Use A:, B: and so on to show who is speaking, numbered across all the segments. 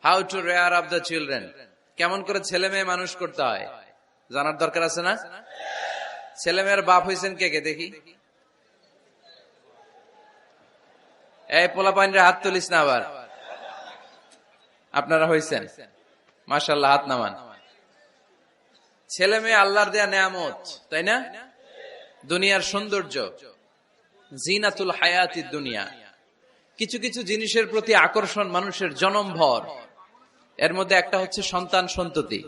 A: How to rare up the children, কেমন করে ছেলে মেয়ে মানুষ করতে হয় জানার দরকার আছে না? ছেলে মেয়ের বাপ হয়েছেন কে কে দেখি? এই পোলা পাইনরে হাত তুলিস না আবার। আপনারা হয়েছেন? মাশাআল্লাহ, হাত নামান। ছেলে মেয়ে আল্লাহর দেয়া নেয়ামত, তাই না? দুনিয়ার সৌন্দর্য, জিনাতুল হায়াতিদ দুনিয়া। কিছু কিছু জিনিসের প্রতি আকর্ষণ মানুষের জনমভর। এর মধ্যে একটা হচ্ছে সন্তান সন্ততি।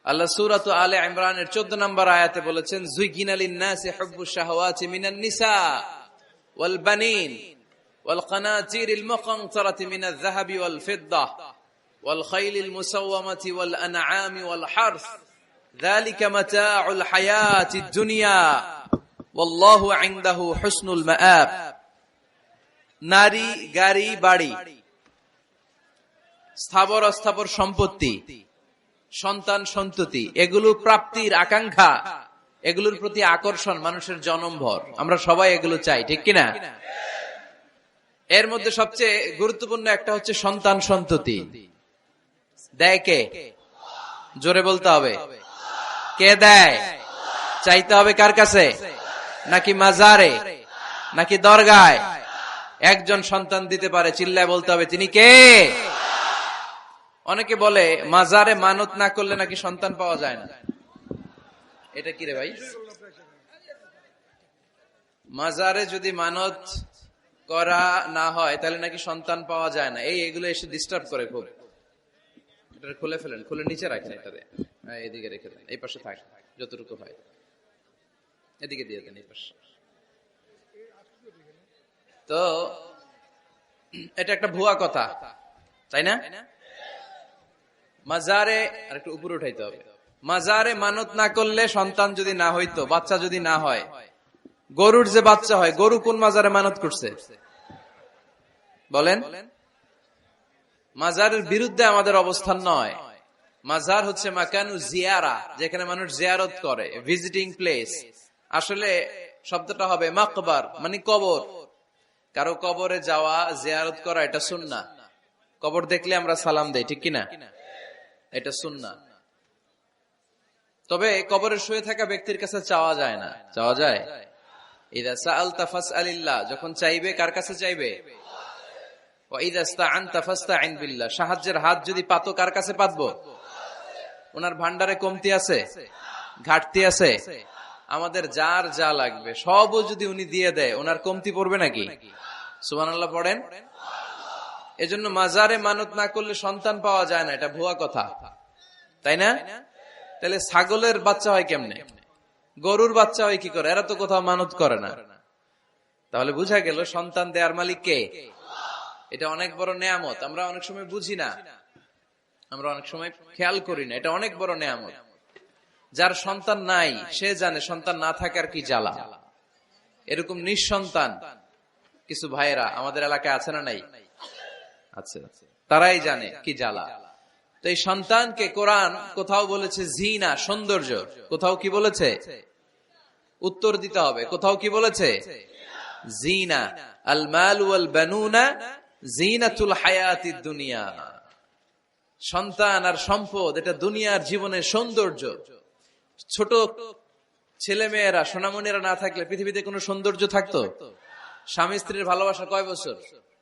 A: আল্লাহ সূরাত আলে ইমরানের 14 নম্বর আয়াতে বলেছেন, যুইগিনা লিন-নাসি হুব্বুশ শাহাওয়াতি মিনান নিসা ওয়াল বানিন ওয়াল কানাতিরিল মুকানতারাতি মিনাজ যাহাবি ওয়াল ফিদ্দাহ ওয়াল খাইলিল মুসাওয়ামাতি ওয়াল আনআমি ওয়াল হারস যালিকা মাতাউল হায়াতিদ দুনিয়া ওয়াল্লাহু ইনদাহু হুসনুল মাআব। নারী, গাড়ি, বাড়ি, স্থাবর অস্থাবর সম্পত্তি, সন্তান সন্ততি, এগুলো প্রাপ্তির আকাঙ্ক্ষা, এগুলোর প্রতি আকর্ষণ মানুষের জনমভর। আমরা সবাই এগুলো চাই, ঠিক কিনা? এর মধ্যে সবচেয়ে গুরুত্বপূর্ণ একটা হচ্ছে সন্তান সন্ততি। দেয় কে? জোরে বলতে হবে, কে দেয়? চাইতে হবে কার কাছে? নাকি মাজারে, নাকি দরগায়? একজন সন্তান দিতে পারে, চিল্লায় বলতে হবে তিনি কে? অনেকে বলে মাজারে মানত না করলে নাকি সন্তান পাওয়া যায় না। এটা কি রে ভাই? মাজারে যদি মানত করা না হয় তাহলে নাকি সন্তান পাওয়া যায় না। এগুলো এসে ডিস্টার্ব করে খুব। এটা খুলে ফেলেন, খুলে নিচে রাখেন, এটাতে এদিকে রেখে দেন, এই পাশে থাক যতটুকু হয়, এদিকে দিয়ে দেন এই পাশে। তো এটা একটা ভুয়া কথা, তাই না? মাজারে আর একটু উপরে উঠাইতে হবে। মাজারে মানত না করলে সন্তান যদি না হইতো, বাচ্চা যদি না হয়, গরুর যে বাচ্চা হয়, গরু কোন মাজারে মানত করছে বলেন? মাজারের বিরুদ্ধে আমাদের অবস্থান নয়। মাজার হচ্ছে মাকানু জিয়ারা, যেখানে মানুষ জিয়ারত করে, ভিজিটিং প্লেস। আসলে শব্দটা হবে মাকবার, মানে কবর। কারো কবরে যাওয়া, জিয়ারত করা, এটা সুন্নাহ। কবর দেখলে আমরা সালাম দেই, ঠিক কিনা? এটা সুন্নাহ। তবে কবরে শুয়ে থাকা ব্যক্তির কাছে চাওয়া যায় না। চাওয়া যায়? ইযা সাআলতা ফাসআলিল্লাহ, যখন চাইবে কার কাছে চাইবে? ওয়া ইযা ইসতাআনতা ফাসতাইন বিল্লাহ, সাহায্যের হাত যদি পাতো কার কাছে পাতবো? ওনার ভান্ডারে কমতি আছে, ঘাটতি আছে? আমাদের যার যা লাগবে সবও যদি উনি দিয়ে দেয়, ওনার কমতি পড়বে নাকি? সুবহানাল্লাহ পড়েন। এজন্য মাজারে মানত না করলে সন্তান পাওয়া যায় না, এটা ভুয়া কথা, তাই না? তাহলে ছাগলের বাচ্চা হয় কেমনে? গরুর বাচ্চা হয় কি করে? এরা তো কোথাও মানত করে না। তাহলে বুঝা গেল সন্তান দেয়ার মালিক কে? এটা অনেক বড় নেয়ামত। আমরা অনেক সময় বুঝি না, আমরা অনেক সময় খেয়াল করি না, এটা অনেক বড় নেয়ামত। যার সন্তান নাই সে জানে সন্তান না থাকার কি জ্বালা। এরকম নিঃসন্তান কিছু ভাইয়েরা আমাদের এলাকায় আছে না নাই? আছে। তারাই জানে কি জ্বালা। তো এই সন্তানকে কোরআন কোথাও বলেছে জিনা, সৌন্দর্য, কোথাও কি বলেছে? উত্তর দিতে হবে। কোথাও কি বলেছে? জিনা। আল মাল ওয়াল বানুনা জিনাতুল হায়াতিদ দুনিয়া। সন্তান আর সম্পদ এটা দুনিয়ার জীবনের সৌন্দর্য। ছোট ছেলে মেয়েরা, সোনামণিরা না থাকলে পৃথিবীতে কোনো সৌন্দর্য থাকতো? স্বামী স্ত্রীর ভালোবাসা কয় বছর?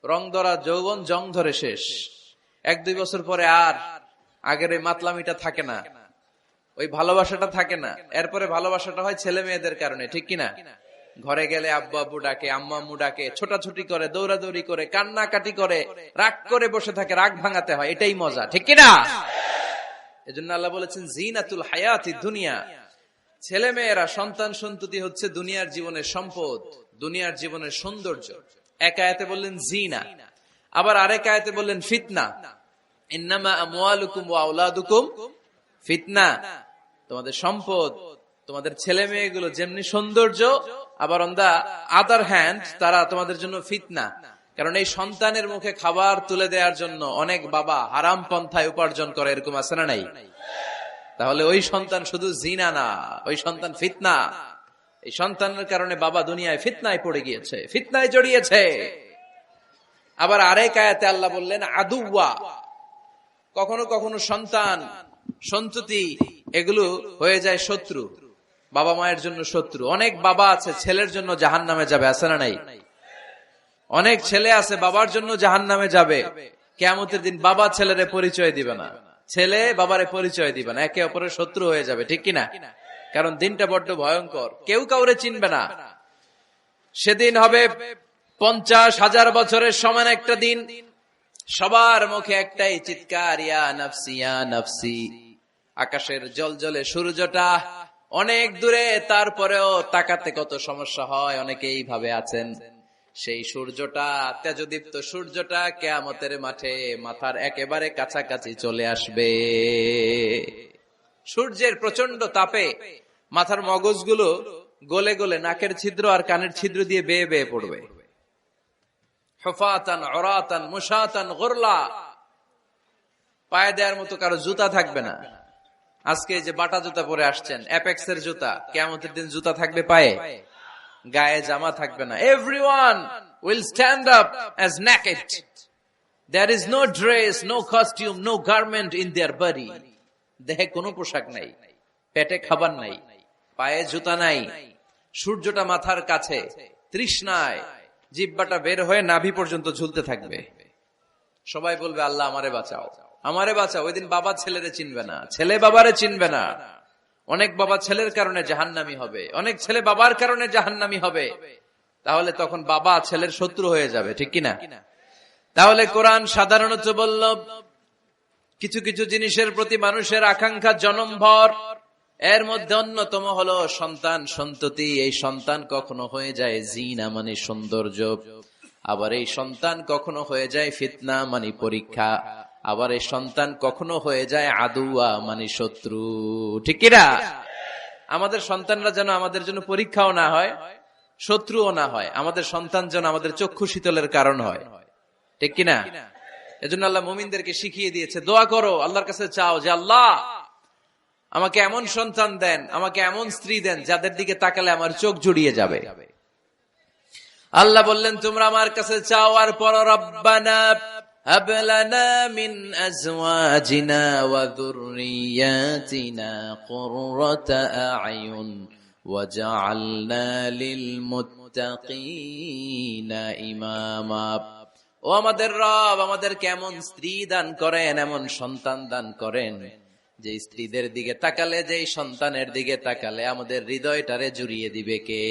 A: রং ধরা যৌবন, জং ধরে শেষ। 1-2 বছর পরে আর আগের ওই মাতলামিটা থাকে না, ওই ভালোবাসাটা থাকে না। এরপরে ভালোবাসাটা হয় ছেলে মেয়েদের কারণে, ঠিক কিনা? ঘরে গেলে আব্বু আব্বু ডাকে, আম্মু আম্মু ডাকে, ছোটাছুটি করে, দৌড়াদৌড়ি করে, কান্নাকাটি করে, রাগ করে বসে থাকে, রাগ ভাঙাতে হয়, এটাই মজা, ঠিক কিনা? এজন্য আল্লাহ বলেছেন জিনাতুল হায়াতিদ দুনিয়া। ছেলে মেয়েরা, সন্তান সন্ততি হচ্ছে দুনিয়ার জীবনের সম্পদ, দুনিয়ার জীবনের সৌন্দর্য। এক আয়াতে বললেন জিনা, আবার আরেক আয়াতে বললেন ফিতনা। ইন্নামা আমওয়ালুকুম ওয়া আওলাদুকুম ফিতনা। তোমাদের সম্পদ, তোমাদের ছেলে মেয়েগুলো যেমনি সৌন্দর্য, আবার অন দা আদার হ্যান্ড তারা তোমাদের জন্য ফিতনা। কারণ এই সন্তানের মুখে খাবার তুলে দেওয়ার জন্য অনেক বাবা হারাম পন্থায় উপার্জন করে, এরকম আছে না নাই? তাহলে ওই সন্তান শুধু জিনা না, ওই সন্তান ফিতনা। এই সন্তানের কারণে বাবা দুনিয়ায় ফিতনায় পড়ে গিয়েছে, ফিতনায় জড়িয়েছে। আবার আরেক আয়াতে আল্লাহ বললেন আদুওয়া, কখনো কখনো সন্তান সন্ততি এগুলো হয়ে যায় শত্রু, বাবা মায়ের জন্য শত্রু। অনেক বাবা আছে ছেলের জন্য জাহান্নামে যাবে, আছে না নাই? অনেক ছেলে আছে বাবার জন্য জাহান্নামে যাবে। কিয়ামতের দিন বাবা ছেলেরে পরিচয় দিবে না, ছেলে বাবারে পরিচয় দিবে না, একে অপরের শত্রু হয়ে যাবে, ঠিক কিনা? কারণ দিনটা বড্ড ভয়ঙ্কর, কেউ কাউরে চিনবে না। সেদিন হবে 50,000 বছরের সমান একটা দিন। সবার মুখে একটাই চিৎকার, ইয়া নাফসি ইয়া নাফসি। আকাশের জলজলে সূর্যটা অনেক দূরে, তারপরেও তাকাতে কত সমস্যা হয়। অনেকে এইভাবে আছেন, সেই সূর্যটা, তেজদীপ্ত সূর্যটা কিয়ামতের মাঠে মাথার একেবারে কাছাকাছি চলে আসবে। সূর্যের প্রচন্ড তাপে মাথার মগজগুলো গলে গলে নাকের ছিদ্র আর কানের ছিদ্র দিয়ে বেয়ে বেয়ে পড়বে। হুফাতান উরাতান মুশাতান গুরলা, পায়ে দেওয়ার মতো কারো জুতা থাকবে না। আজকে যে বাটা জুতা পরে আসছেন, অ্যাপেক্সের জুতা, কিয়ামতের দিন জুতা থাকবে পায়ে, গায়ে জামা থাকবে না। Everyone will stand up as naked. There is no dress, no costume, no garment in their body. দেহে কোনো পোশাক নাই, পেটে খাবার নাই, পায়ে জুতা নাই, সূর্যটা মাথার কাছে, তৃষ্ণায় জিহ্বাটা বের হয়ে নাভি পর্যন্ত ঝুলতে থাকবে। সবাই বলবে, আল্লাহ আমারে বাঁচাও, আমারে বাঁচাও। ওই দিন বাবা ছেলেরে চিনবে না, ছেলে বাবারে চিনবে না। অনেক বাবা ছেলের কারণে জাহান্নামী হবে, অনেক ছেলে বাবার কারণে জাহান্নামী হবে। তাহলে তখন বাবা ছেলের শত্রু হয়ে যাবে, ঠিক কিনা? তাহলে কোরআন সাধারণত বলল, কিছু কিছু জিনিসের প্রতি মানুষের আকাঙ্ক্ষা জনমভর, এর মধ্যে অন্যতম হলো সন্তান সন্ততি। এই সন্তান কখনো হয়ে যায় জিনা মানে সৌন্দর্য, আবার এই সন্তান কখনো হয়ে যায় ফিতনা মানে পরীক্ষা, আবার এই সন্তান কখনো হয়ে যায় আদুয়া মানে শত্রু, ঠিক কিনা? আমাদের সন্তানরা যেন আমাদের জন্য পরীক্ষাও না হয়, শত্রুও না হয়। আমাদের সন্তান যেন আমাদের চক্ষু শীতলের কারণ হয়, ঠিক কিনা? এজন্য আল্লাহ মুমিনদেরকে শিখিয়ে দিয়েছে, দোয়া করো, আল্লাহর কাছে চাও যে আল্লাহ আমাকে এমন সন্তান দেন, আমাকে এমন স্ত্রী দেন যাদের দিকে তাকালে আমার চোখ জুড়িয়ে যাবে। আল্লাহ বললেন, তোমরা আমার কাছে চাও আর পড়ো, রব্বানা হাব লানা মিন আজওয়াজিনা ওয়া যুররিয়াতিনা কুররাতা আ'য়ুন ওয়াজআলনা লিল মুত্তাকিনা ইমামা। ও আমাদের রব, আমাদেরকে এমন স্ত্রী দান করেন, এমন সন্তান দান করেন, যে স্ত্রীদের দিকে তাকালে, যে সন্তানের দিকে তাকালে আমাদের হৃদয়টারে জুড়িয়ে দিবে কে?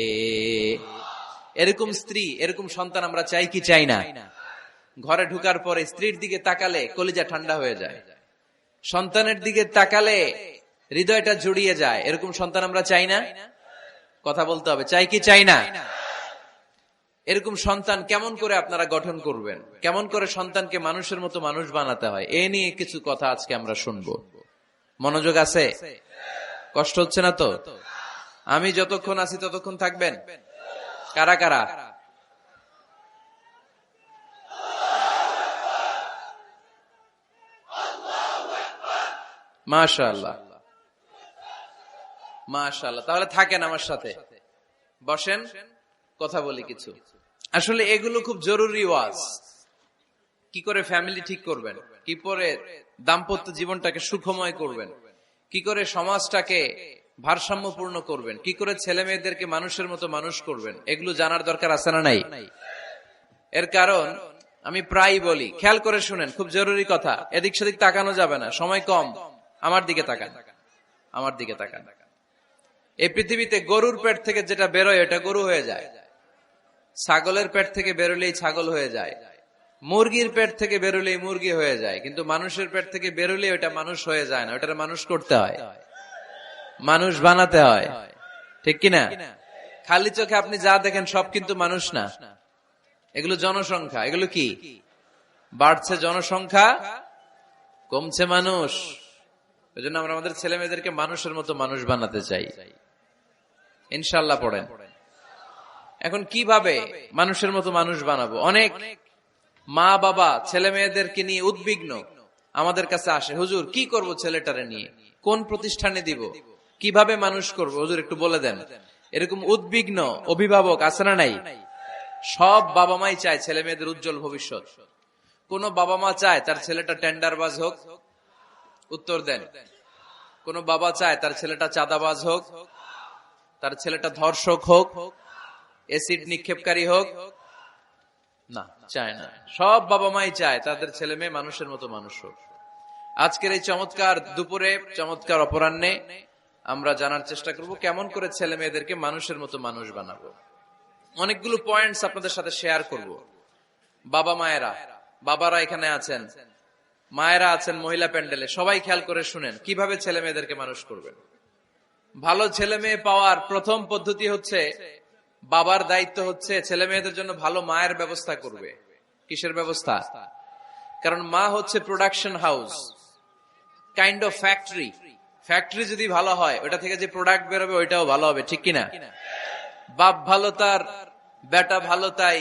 A: এরকম স্ত্রী, এরকম সন্তান আমরা চাই কি চাই না? ঘরে ঢুকার পরে স্ত্রীর দিকে তাকালে কলিজা ঠান্ডা হয়ে যায়, সন্তানের দিকে তাকালে হৃদয়টা জুড়িয়ে যায়। এরকম সন্তান আমরা চাই না? কথা বলতে হবে, চাই কি চাই না? এরকম সন্তান কেমন করে আপনারা গঠন করবেন, কেমন করে সন্তানকে মানুষের মতো মানুষ বানাতে হয়, এ নিয়ে কিছু কথা আজকে আমরা শুনবো। মনোযোগ আছে? কষ্ট হচ্ছে না তো? আমি যতক্ষণ আছি ততক্ষণ থাকবেন? কারা কারা? মাশাআল্লাহ, মাশাআল্লাহ। তাহলে থাকেন আমার সাথে, বসেন, কথা বলি কিছু। আসলে এগুলো খুব জরুরি ওয়াজ। কি করে ফ্যামিলি ঠিক করবেন, কি করে দাম্পত্য জীবনটাকে সুখময় করবেন, কি করে সমাজটাকে ভারসাম্যপূর্ণ করবেন, কি করে ছেলে মেয়েদেরকে মানুষের মতো মানুষ করবেন, এগুলো জানার দরকার আছে না নাই? এর কারণ আমি প্রায় বলি, খেয়াল করে শুনেন, খুব জরুরি কথা, এদিক সেদিক তাকানো যাবে না, সময় কম। আমার দিকে তাকান, আমার দিকে তাকান। এই পৃথিবীতে গরুর পেট থেকে যেটা বেরোয় এটা গরু হয়ে যায়, ছাগলের পেট থেকে বেরোলেই ছাগল হয়ে যায়, মুরগির পেট থেকে বেরোলেই মুরগি হয়ে যায়, কিন্তু মানুষের পেট থেকে বেরোলে ওটা মানুষ হয়ে যায় না, ওটা মানুষ করতে হয়, মানুষ বানাতে হয়, ঠিক কিনা? খালি চোখে আপনি যা দেখেন সব কিন্তু মানুষ না, এগুলো জনসংখ্যা। এগুলো কি? বাড়ছে জনসংখ্যা, কমছে মানুষ। এই জন্য আমরা আমাদের ছেলে মেয়েদেরকে মানুষের মতো মানুষ বানাতে চাই, ইনশাআল্লাহ। পড়েন। এখন কিভাবে মানুষের মতো মানুষ বানাবো? অনেক মা বাবা ছেলে মেয়েদেরকে নিয়ে উদ্বিগ্ন, আমাদের কাছে আসে, হুজুর কি করব ছেলেটারে নিয়ে, কোন প্রতিষ্ঠানে দিব, কিভাবে মানুষ করব, হুজুর একটু বলে দেন। এরকম উদ্বিগ্ন অভিভাবক আছে না নাই? সব বাবা মাই চায় ছেলে মেয়েদের উজ্জ্বল ভবিষ্যৎ। কোন বাবা মা চায় তার ছেলেটা টেন্ডারবাজ হোক, উত্তর দেন। কোন বাবা চায় তার ছেলেটা চাঁদাবাজ হোক, তার ছেলেটা ধর্ষক হোক, এসিড নিক্ষেপকারী হোক? না, চায় না। সব বাবা মাই চায় তাদের ছেলে মেয়ে মানুষের মতো মানুষ হোক। আজকের এই চমৎকার দুপুরে, চমৎকার অপরাহ্নে আমরা জানার চেষ্টা করব কেমন করে ছেলে মেয়েদেরকে মানুষের মতো মানুষ বানাবো। অনেকগুলো পয়েন্টস আপনাদের সাথে শেয়ার করব। বাবা মায়েরা, বাবারা এখানে আছেন, মায়েরা আছেন মহিলা প্যান্ডেলে, সবাই খেয়াল করে শুনেন কিভাবে ছেলে মেয়েদেরকে মানুষ করবেন। ভালো ছেলে মেয়ে পাওয়ার প্রথম পদ্ধতি হচ্ছে, বাবার দায়িত্ব হচ্ছে ছেলে মেয়েদের জন্য ভালো মায়ের ব্যবস্থা করবে। কিসের ব্যবস্থা? কারণ মা হচ্ছে production house, kind of factory. Factory যদি ভালো হয়, ওটা থেকে যে প্রোডাক্ট বেরোবে ওইটাও ভালো হবে, ঠিক কিনা? বাপ ভালো তার বেটা ভালো তাই,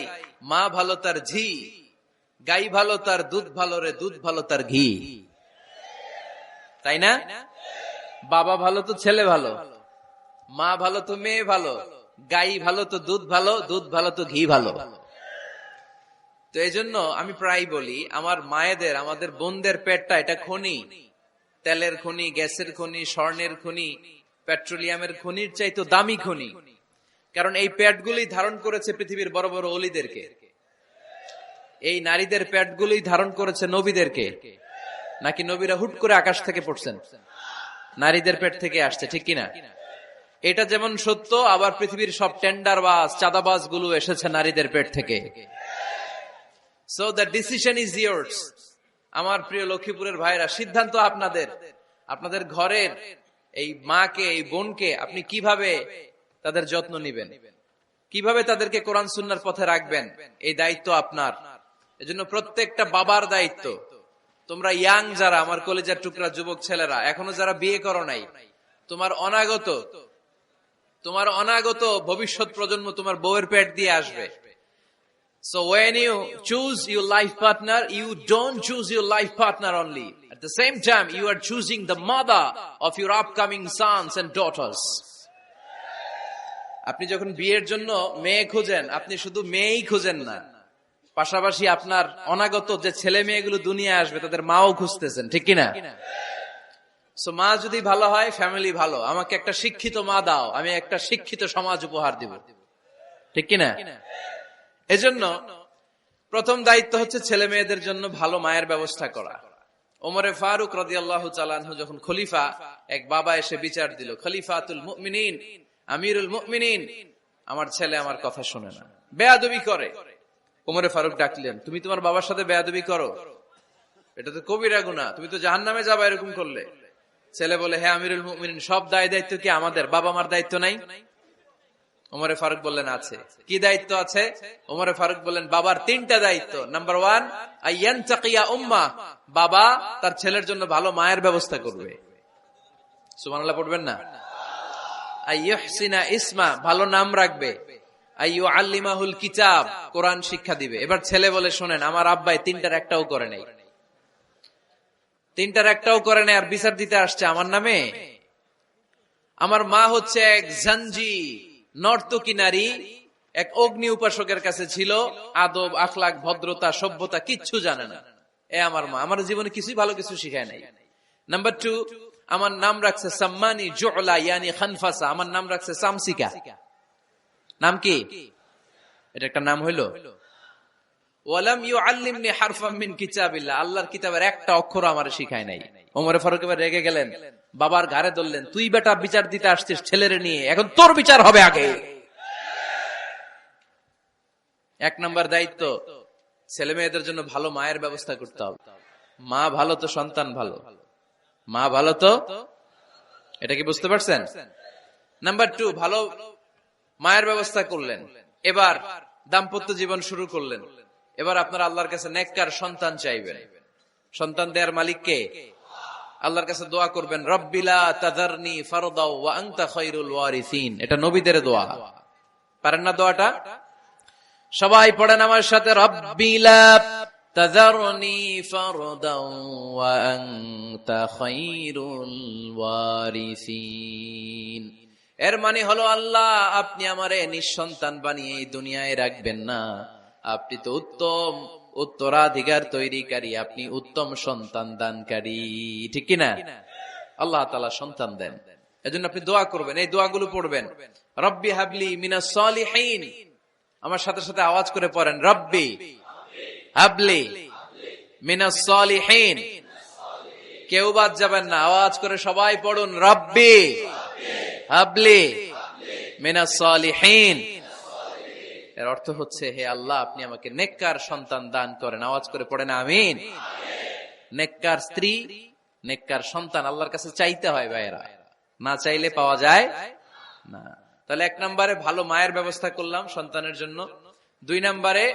A: মা ভালো তার ঝি, গাই ভালো তার দুধ ভালো রে, দুধ ভালো তার ঘি, তাই না? বাবা ভালো তো ছেলে ভালো, মা ভালো তো মেয়ে ভালো, গাই ভালো তো দুধ ভালো, দুধ ভালো তো ঘি ভালো। তো এই জন্য আমি প্রায় বলি, আমার মায়েদের, আমাদের বোনদের পেটটা এটা খনি, তেলের খনি, গ্যাসের খনি, স্বর্ণের খনি, পেট্রোলিয়ামের খনির চাইতো দামি খনি। কারণ এই পেটগুলোই ধারণ করেছে পৃথিবীর বড় বড় অলিদেরকে। এই নারীদের পেটগুলোই ধারণ করেছে নবীদেরকে। নাকি নবীরা হুট করে আকাশ থেকে পড়ছেন? নারীদের পেট থেকে আসছে, ঠিক কিনা? এটা যেমন সত্য, আবার পৃথিবীর সব টেন্ডারবাজ, চাঁদাবাজ গুলো এসেছে নারীদের পেট থেকে। So the decision is years. আমার প্রিয় লক্ষ্মীপুরের ভাইরা, সিদ্ধান্ত আপনাদের। আপনাদের ঘরের এই মাকে, এই বোনকে আপনি কিভাবে তাদের যত্ন নিবেন, কিভাবে তাদেরকে কোরআন সুন্নাহর পথে রাখবেন, এই দায়িত্ব আপনার। এজন্য প্রত্যেকটা বাবার দায়িত্ব। তোমরা ইয়াং যারা, আমার কলেজের টুকরা যুবক ছেলেরা, এখনো যারা বিয়ে করো নাই, তোমার অনাগত ভবিষ্যৎ প্রজন্ম তোমার বউয়ের পেট দিয়ে আসবে। So when you choose your life partner, you don't choose your life partner only. At the same time, you are choosing the mother of your upcoming sons and daughters. আপনি যখন বিয়ের জন্য মেয়ে খোঁজেন, আপনি শুধু মেয়েই খোঁজেন না, পাশাপাশি আপনার অনাগত যে ছেলে মেয়েগুলো দুনিয়া আসবে তাদের মাও খুঁজতেছেন, ঠিক কিনা? সো মা যদি ভালো হয়, ফ্যামিলি ভালো। আমাকে একটা শিক্ষিত মা দাও, আমি একটা শিক্ষিত সমাজ উপহার দিব, ঠিক কিনা? এজন্য প্রথম দায়িত্ব হচ্ছে ছেলে মেয়েদের জন্য ভালো মায়ের ব্যবস্থা করা। ওমরে ফারুক রাদিয়াল্লাহু তাআলা আনহু যখন খলিফা, এক বাবা এসে বিচার দিল, খলিফাতুল মুমিনিন, আমিরুল মুমিনিন, আমার ছেলে আমার কথা শুনে না, বেয়াদবি করে। ওমরে ফারুক ডাকলেন, তুমি তোমার বাবার সাথে বেয়াদবি করো, এটা তো কবিরা গুনাহ, তুমি তো জাহান্নামে যাবে এরকম করলে। ছেলে বলে, হ্যাঁ আমিরুল মুমিনিন, সব দায়িত্ব কি আমাদের? বাবা মার দায়িত্ব নাই? ওমরে ফারুক বললেন, আছে। কি দায়িত্ব আছে? ওমরে ফারুক বললেন, বাবার তিনটা দায়িত্ব। নাম্বার 1, আইয়ানতাকিয়া উম্মাহ, বাবা তার ছেলের জন্য ভালো মায়ের ব্যবস্থা করবে। সুবহানাল্লাহ পড়বেন না? আইয়ুহসিনা ইসমা, ভালো নাম রাখবে। আইয়ুআল্লিমাহুল কিতাব, কোরআন শিক্ষা দিবে। এবার ছেলে বলে, শোনেন, আমার আব্বাই তিনটার একটাও করে নাই, তিনটার একটাও করে নাই, আর বিচার দিতে আসছে আমার নামে। আমার মা হচ্ছে এক জাঞ্জি, নর্তকী নারী, এক অগ্নি উপাসকের কাছে ছিল, আদব আখলাক ভদ্রতা সভ্যতা কিচ্ছু জানে না। আমার মা আমার জীবনে কিছুই ভালো কিছু শিখায় নাই। নাম্বার 2, আমার নাম রাখছে সাম্মানি জুলা, ইয়ানি খানফাসা, আমার নাম রাখছে সামসিকা। নাম কি? এটা একটা নাম হইলো? ওয়ালাম ইউআল্লিমনি হারফাম মিন কিতাবিল্লাহ, আল্লাহর কিতাবের একটা অক্ষর আমারে শিখায় নাই। ওমরে ফারুক এবার রেগে গেলেন, বাবার ঘাড়ে ধরলেন, তুই বেটা বিচার দিতে আসছিস ছেলেরে নিয়ে, এখন তোর বিচার হবে আগে। 1 নম্বর দায়িত্ব, ছেলে মেয়েদের জন্য ভালো মায়ের ব্যবস্থা করতে হবে। মা ভালো তো সন্তান ভালো, মা ভালো তো, এটা কি বুঝতে পারছেন? নাম্বার 2, ভালো মায়ের ব্যবস্থা করলেন, এবার দাম্পত্য জীবন শুরু করলেন। এবার আপনার আল্লাহর কাছে নেককার সন্তান চাইবেন। সন্তান দেয়ার মালিক কে? আল্লাহর কাছে দোয়া করবেন, রব্বিলা তাযারনি ফারদাও ওয়া আনতা খায়রুল ওয়ারিসিন। এটা নবীদের দোয়া, পারেন না দোয়াটা? সবাই পড়েন আমার সাথে, রব্বিলা তাযারনি ফারদাও ওয়া আনতা খায়রুল ওয়ারিসিন। এর মানে হলো, আল্লাহ আপনি আমারে নিঃসন্তান বানিয়ে এই দুনিয়ায় রাখবেন না, আপনি তো উত্তম উত্তরাধিকার তৈরিকারী, আপনি উত্তম সন্তান দানকারী, ঠিক কিনা? আল্লাহ তাআলা সন্তান দেন, এজন্য আপনি দোয়া করবেন, এই দোয়াগুলো পড়বেন। রব্বি হাবলি মিনাস সালিহিন, আমার সাথে সাথে আওয়াজ করে পড়েন, রব্বি হাবলি মিনাস সালিহিন। কেউ বাদ যাবেন না, আওয়াজ করে সবাই পড়ুন, রব্বি হাবলি মিনাস সালিহিন। এর অর্থ হচ্ছে, হে আল্লাহ, আপনি আমাকে নেককার সন্তান দান করেন। আওয়াজ করে পড়েন আমিন। নেককার স্ত্রী, নেককার সন্তান আল্লাহর কাছে চাইতে হয় ভাইয়েরা, না চাইলে পাওয়া যায় না। তাহলে 1 নম্বরে ভালো মায়ের ব্যবস্থা করলাম সন্তানের জন্য, 2 নম্বরে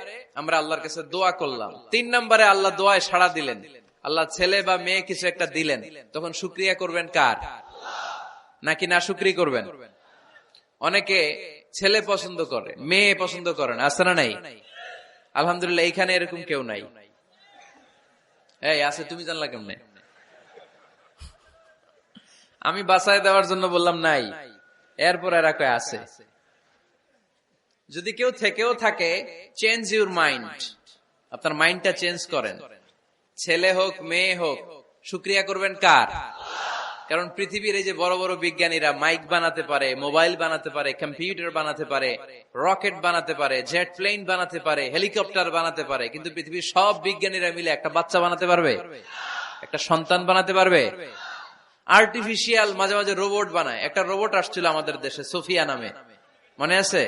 A: আমরা আল্লাহর কাছে দোয়া করলাম, 3 নম্বরে আল্লাহ দোয়ায় সাড়া দিলেন, আল্লাহ ছেলে বা মেয়ে কিছু একটা দিলেন, তখন শুকরিয়া করবেন কার? নাকি না শুকরি করবেন? অনেকে ছেলে পছন্দ করে, মেয়ে পছন্দ করেন, আছে না নাই? আলহামদুলিল্লাহ এইখানে এরকম কেউ নাই। এই আছে, তুমি জানলা কেমনে? আমি বাঁচায় দেওয়ার জন্য বললাম নাই, এরপর এরা কয় আছে। যদি কেউ থেকেও থাকে, চেঞ্জ ইউর মাইন্ড, আপনার মাইন্ডটা চেঞ্জ করেন। ছেলে হোক মেয়ে হোক, শুকরিয়া করবেন কার? কারণ পৃথিবীর এই যে বড় বড় বিজ্ঞানীরা মাইক বানাতে পারে, মোবাইল বানাতে পারে, কম্পিউটার বানাতে পারে, রকেট বানাতে পারে, জেট প্লেন বানাতে পারে, হেলিকপ্টার বানাতে পারে, কিন্তু পৃথিবীর সব বিজ্ঞানীরা মিলে একটা বাচ্চা বানাতে পারবে? একটা সন্তান বানাতে পারবে? আর্টিফিশিয়াল মাঝে মাঝে রোবট বানায়। একটা রোবট আসছিল আমাদের দেশে, সোফিয়া নামে, মনে আছে?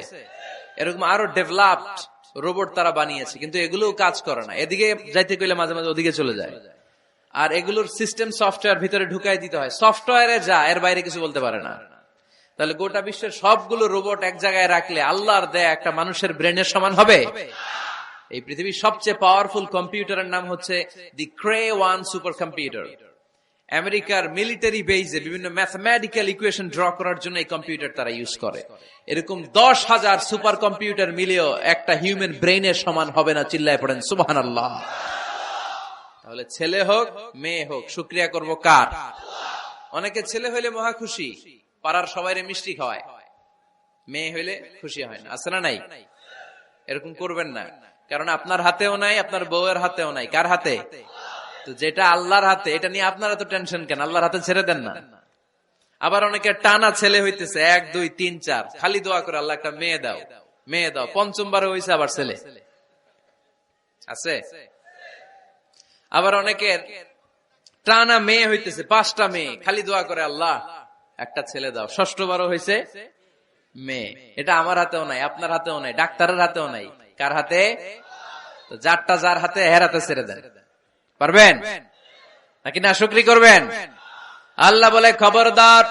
A: এরকম আরো ডেভেলপড রোবট তারা বানিয়েছে, কিন্তু এগুলোও কাজ করে না। এদিকে যাইতে গেলে মাঝে মাঝে ওদিকে চলে যায়। আর এগুলোর সিস্টেম সফটওয়্যার ভিতরে ঢুকাই দিতে হয়, সফটওয়্যারে যা, এর বাইরে কিছু বলতে পারে না। তাহলে গোটা বিশ্বের সবগুলো রোবট এক জায়গায় রাখলে আল্লাহর দেয়া একটা মানুষের ব্রেনের সমান হবে? এই পৃথিবীর সবচেয়ে পাওয়ারফুল কম্পিউটারের নাম হচ্ছে দি ক্রে-1 সুপার কম্পিউটার। আমেরিকার মিলিটারি বেজে বিভিন্ন ম্যাথমেটিক্যাল ইকুয়েশন ড্র করার জন্য এই কম্পিউটার তারা ইউজ করে। এরকম 10,000 সুপার কম্পিউটার মিলেও একটা হিউম্যান ব্রেইনের সমান হবে না। চিল্লায় পড়েন সুবহানাল্লাহ। তাহলে ছেলে হোক মেয়ে হোক, শুকরিয়া করব কার? অনেকে ছেলে হইলে মহা খুশি, পাড়ার সবাইরে মিষ্টি খাওয়ায়, মেয়ে হইলে খুশি হয় না, আছে না নাই? এরকম করবেন না, কারণ আপনার হাতেও নাই, আপনার বউয়ের হাতেও নাই। কার হাতে? তো যেটা আল্লাহর হাতে, এটা নিয়ে আপনারা তো টেনশন কেন? আল্লাহর হাতে ছেড়ে দেন না। আবার অনেকে টানা ছেলে হইতেছে, 1, 2, 3, 4, খালি দোয়া করে আল্লাহ একটা মেয়ে দাও, মেয়ে দাও। 5ম বারে হইছে আবার ছেলে, আছে? আবার অনেকের টানা মেয়ে হইতেছে, 5টা মেয়ে, খালি দোয়া করে আল্লাহ একটা ছেলে দাও। 6ষ্ঠ বারও হইছে মেয়ে। এটা আমার হাতেও নাই, আপনার হাতেও নাই, ডাক্তারের হাতেও নাই। কার হাতে? তো যারটা যার হাতে, হের হাতে ছেড়ে দেন। পারবেন নাকি না শুকরি করবেন? আল্লাহ বলে, খবরদার,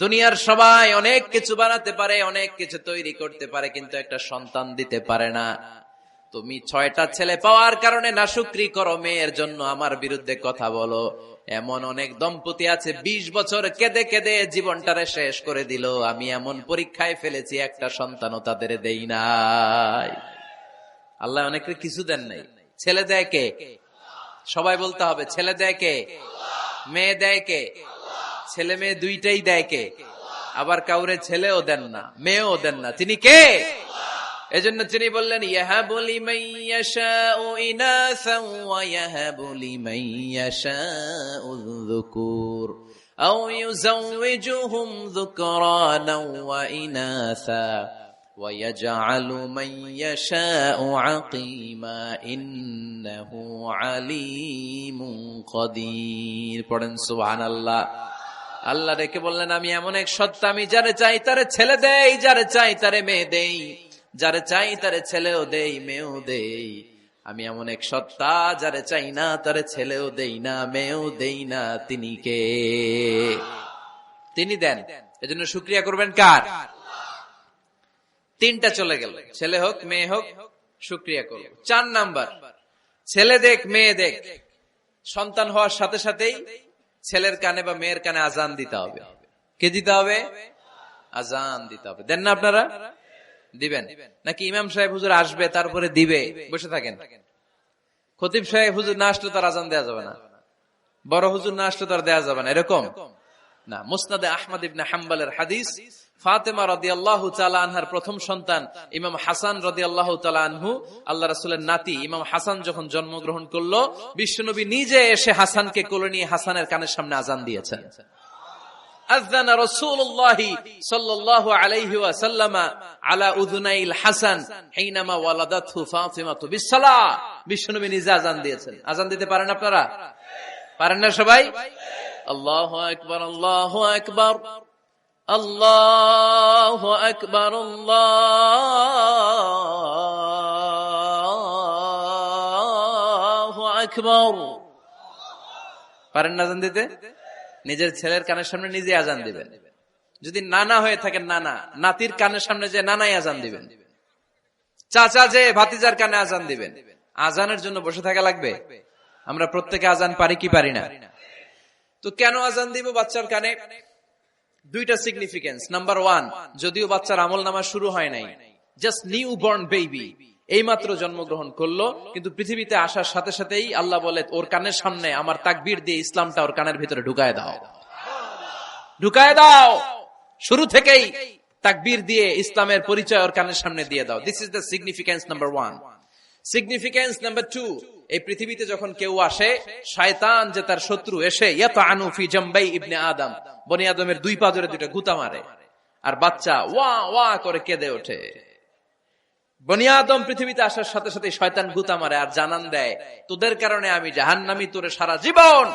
A: দুনিয়ার সবাই অনেক কিছু বানাতে পারে, অনেক কিছু তৈরি করতে পারে, কিন্তু একটা সন্তান দিতে পারে না। তুমি 6টা ছেলে পাওয়ার কারণে না শুকরি করো, মেয়ের জন্য আমার বিরুদ্ধে কথা বলো। এমন অনেক দম্পতি আছে 20 বছর কেঁদে কেঁদে জীবনটারে শেষ করে দিল। আমি এমন পরীক্ষায় ফেলেছি, একটা সন্তানও তাদের দেই নাই। আল্লাহ অনেকের কিছু দেন নাই। ছেলে দেয় কে? সবাই বলতে হবে, ছেলে দেয় কে? মেয়ে দেয় কে? ছেলে মেয়ে দুইটাই দেয় কে? আবার কাউরে ছেলেও দেন না, মেয়েও দেন না, তিনি কে? এজন্য তিনি বললেন, ইয়াহাবু লিমান ইয়াশাউ ইনাসান ওয়া ইয়াহাবু লিমান ইয়াশাউ যুকুর আও ইউযাওয়িজুহুম যুকরানান ওয়া ইনাসা ওয়া ইয়াজআলু মান ইয়াশাউ আকীমা ইন্নাহু আলীমুন কাদির। পড়েন সুবহানাল্লাহ। আল্লাহ রেখে বললেন, আমি এমন এক সত্তা, আমি যারে চাই তারে ছেলে দেই, যারে চাই তারে মেয়ে দেই, যারে চাই তারে ছেলেও দেই, মেয়েও দেই। আমি এমন এক সত্তা, যারে চাই না তারে ছেলেও দেই না, মেয়েও দেই না। তিনি কে? তিনি দেন। এজন্য শুকরিয়া করবেন কার? 3টা চলে গেল, ছেলে হোক মেয়ে হোক, শুকরিয়া করব। 4 নাম্বার, ছেলে দেখ মেয়ে দেখ, সন্তান হওয়ার সাথে সাথেই ছেলের কানে বা মেয়ের কানে আজান দিতে হবে। কে দিতে হবে? আজান দিতে হবে। দেন না আপনারা? দিবেন নাকি ইমাম সাহেব হুজুর আসবে তারপরে দিবে, বসে থাকেন? খতিব সাহেব হুজুর না আসলে তার আজান দেওয়া যাবে না, বড় হুজুর না আসলে তার দেওয়া যাবে না, এরকম না। মুসনাদে আহমদ ইবনে হাম্বলের হাদিস, ফাতেমা রাদিয়াল্লাহু তাআলা আনহার প্রথম সন্তান ইমাম হাসান রাদিয়াল্লাহু তাআলা আনহু, আল্লাহ রাসূলের নাতি ইমাম হাসান যখন জন্মগ্রহণ করলো, বিশ্বনবী নিজে এসে হাসানকে কোলে নিয়ে হাসানের কানের সামনে আযান দিয়েছেন। আযানা রাসূলুল্লাহ সাল্লাল্লাহু আলাইহি ওয়াসাল্লাম আলা উযুনাইল হাসান হিনামা ওয়ালাদাতহু ফাতিমাতু বিসসালাহ। বিশ্বনবী নিজে আযান দিয়েছেন। আযান দিতে পারেন আপনারা? পারেন না সবাই? আল্লাহু আকবার, আল্লাহু আকবার, আল্লাহু আকবার, আল্লাহু আকবার। পারেন না আযান দিতে? নিজের ছেলের কানের সামনে নিজে আযান দিবেন। যদি নানা হয়ে থাকেন, নানা নাতির কানের সামনে যে নানাই আযান দিবেন, চাচা যে ভাতিজার কানে আযান দিবেন। আযানের জন্য বসে থাকা লাগবে? আমরা প্রত্যেকে আযান পারি কি পারি না? তো কেন আযান দিব বাচ্চার কানে? দুইটা সিগনিফিকেন্স। নাম্বার ওয়ান, যদিও বাচ্চার আমল নামা শুরু হয় নাই, জাস্ট নিউ বর্ন বেবি, এইমাত্র জন্মগ্রহণ করলো, কিন্তু পৃথিবীতে আসার সাথে সাথেই আল্লাহ বলে ওর কানের সামনে আমার তাকবীর দিয়ে ইসলামটা ওর কানের ভিতরে ঢুকায় দাও, ঢুকায় দাও। শুরু থেকেই তাকবীর দিয়ে ইসলামের পরিচয় ওর কানের সামনে দিয়ে দাও। This is the significance number one. Significance number two, এই পৃথিবীতে যখন কেউ আসে, শয়তান যে তার শত্রু এসে ইয়াতাআনু ফি জামবাই ইবনে আদম, বনি আদমের দুই পা ধরে দুইটা গুতা মারে, আর বাচ্চা ওয়া ওয়া করে কেঁদে ওঠে। বনি আদম পৃথিবীতে আসার সাথে সাথে শয়তান গুতা মারে আর জানান দেয়, তোদের কারণে আমি জাহান্নামী, তোরে সারা জীবন